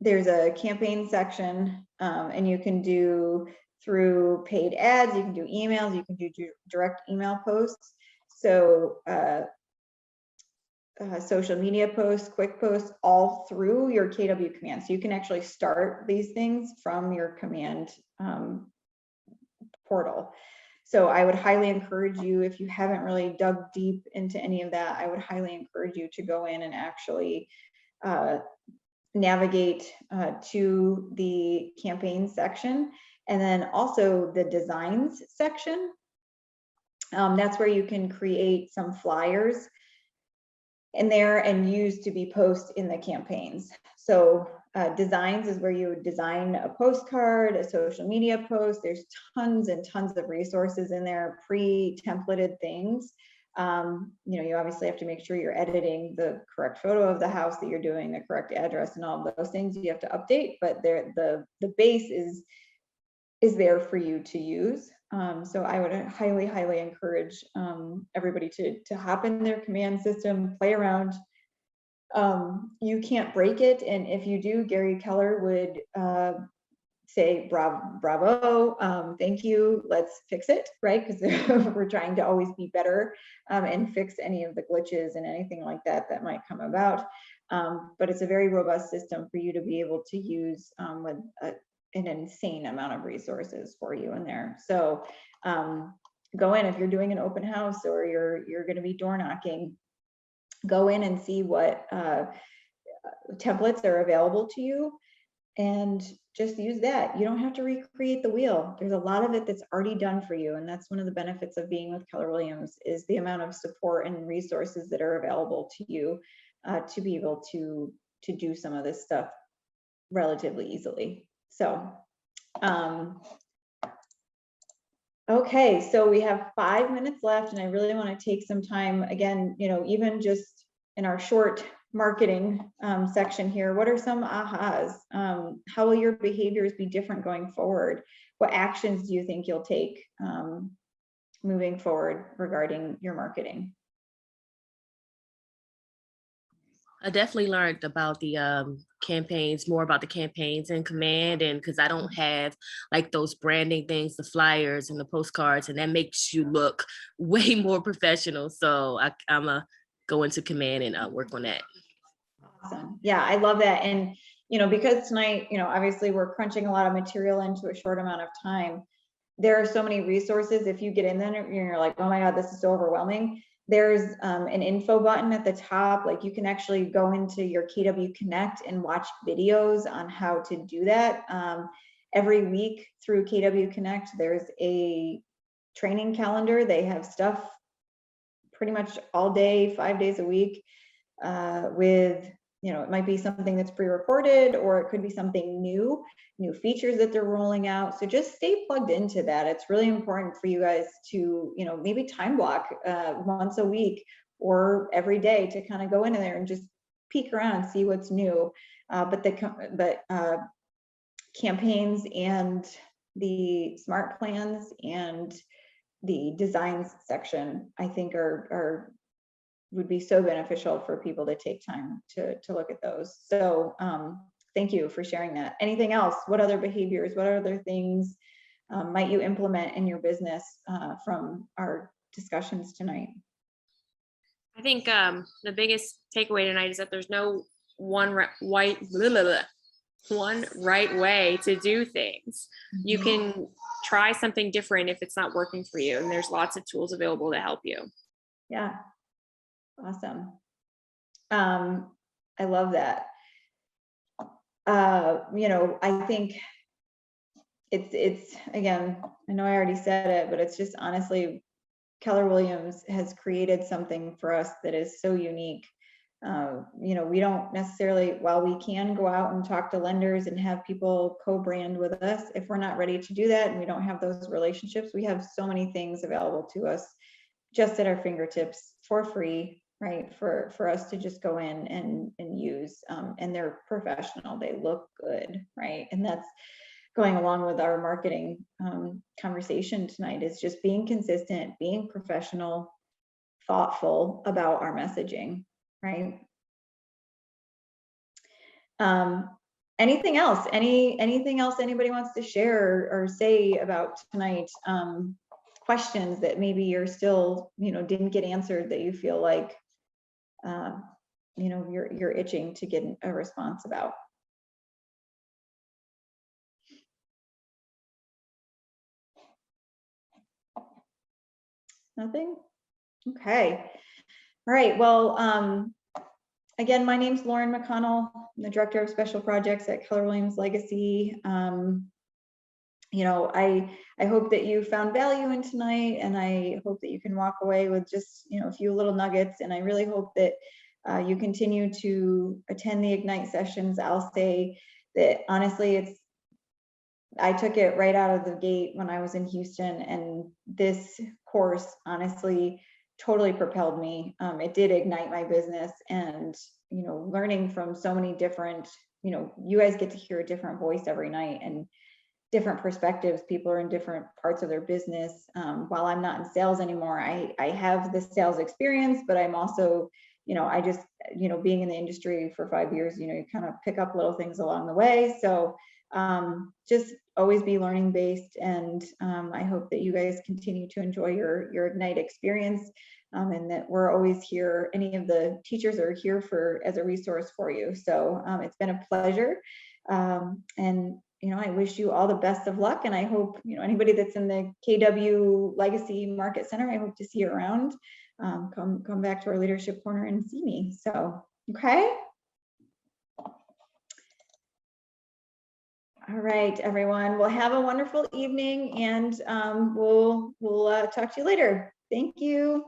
there's a campaign section, and you can do through paid ads, you can do emails, you can do direct email posts. So social media posts, quick posts, all through your KW command. So you can actually start these things from your command portal. So I would highly encourage you, if you haven't really dug deep into any of that, I would highly encourage you to go in and actually navigate to the campaign section, and then also the designs section. That's where you can create some flyers in there and use to be posted in the campaigns. So designs is where you would design a postcard, a social media post. There's tons and tons of resources in there, pre-templated things. You obviously have to make sure you're editing the correct photo of the house that you're doing, the correct address, and all of those things you have to update, but the base is there for you to use. So I would highly encourage everybody to hop in their command system, play around. You can't break it, and if you do, Gary Keller would say bravo, thank you, let's fix it, right? Because we're trying to always be better and fix any of the glitches and anything like that that might come about. But it's a very robust system for you to be able to use with an insane amount of resources for you in there. So go in, if you're doing an open house or you're going to be door knocking, go in and see what templates are available to you and just use that. You don't have to recreate the wheel. There's a lot of it that's already done for you, and that's one of the benefits of being with Keller Williams, is the amount of support and resources that are available to you to be able to do some of this stuff relatively easily. So okay, so we have 5 minutes left, and I really want to take some time again, even just in our short marketing section here, what are some ahas? How will your behaviors be different going forward? What actions do you think you'll take moving forward regarding your marketing? I definitely learned about the campaigns, more about the campaigns in command, and because I don't have like those branding things, the flyers and the postcards, and that makes you look way more professional. So I'm going to go into command and work on that. Awesome. Yeah, I love that. And, because tonight, obviously we're crunching a lot of material into a short amount of time. There are so many resources. If you get in there, you're like, oh my God, this is so overwhelming. There's an info button at the top. Like, you can actually go into your KW Connect and watch videos on how to do that. Every week through KW Connect, there's a training calendar. They have stuff pretty much all day, 5 days a week with, it might be something that's pre-recorded, or it could be something new features that they're rolling out. So just stay plugged into that. It's really important for you guys to, maybe time block once a week or every day to kind of go into there and just peek around, see what's new. But campaigns and the smart plans and the designs section, I think are would be so beneficial for people to take time to look at those. So thank you for sharing that. Anything else? What other behaviors, what other things might you implement in your business from our discussions tonight? I think the biggest takeaway tonight is that there's no one right way to do things. You can try something different if it's not working for you, and there's lots of tools available to help you. Yeah, awesome. I love that. You know, I think it's again, I know I already said it, but it's just honestly, Keller Williams has created something for us that is so unique. You know, we don't necessarily, while we can go out and talk to lenders and have people co-brand with us, if we're not ready to do that and we don't have those relationships, we have so many things available to us just at our fingertips for free, right? For us to just go in and use, and they're professional, they look good, right? And that's going along with our marketing conversation tonight, is just being consistent, being professional, thoughtful about our messaging, right? Anything else? Anything else anybody wants to share or say about tonight? Questions that maybe you're still, you know, didn't get answered, that you feel like, you know, you're itching to get a response about. Nothing? Okay. All right. Well, again, my name's Lauren Mcconnell. I'm the Director of Special Projects at Keller Williams Legacy. You know, I hope that you found value in tonight, and I hope that you can walk away with just, you know, a few little nuggets. And I really hope that you continue to attend the Ignite sessions. I'll say that honestly, I took it right out of the gate when I was in Houston, and this course honestly totally propelled me. It did ignite my business, and, you know, learning from so many different, you know, you guys get to hear a different voice every night and different perspectives. People are in different parts of their business. While I'm not in sales anymore, I have the sales experience, but I'm also, you know, I just, you know, being in the industry for 5 years, you know, you kind of pick up little things along the way. So just always be learning based, and I hope that you guys continue to enjoy your Ignite experience, and that we're always here. Any of the teachers are here as a resource for you. So it's been a pleasure, and you know, I wish you all the best of luck, and I hope, you know, anybody that's in the KW Legacy Market Center, I hope to see you around. Come back to our leadership corner and see me. So okay. All right, everyone. Well, have a wonderful evening, and we'll talk to you later. Thank you.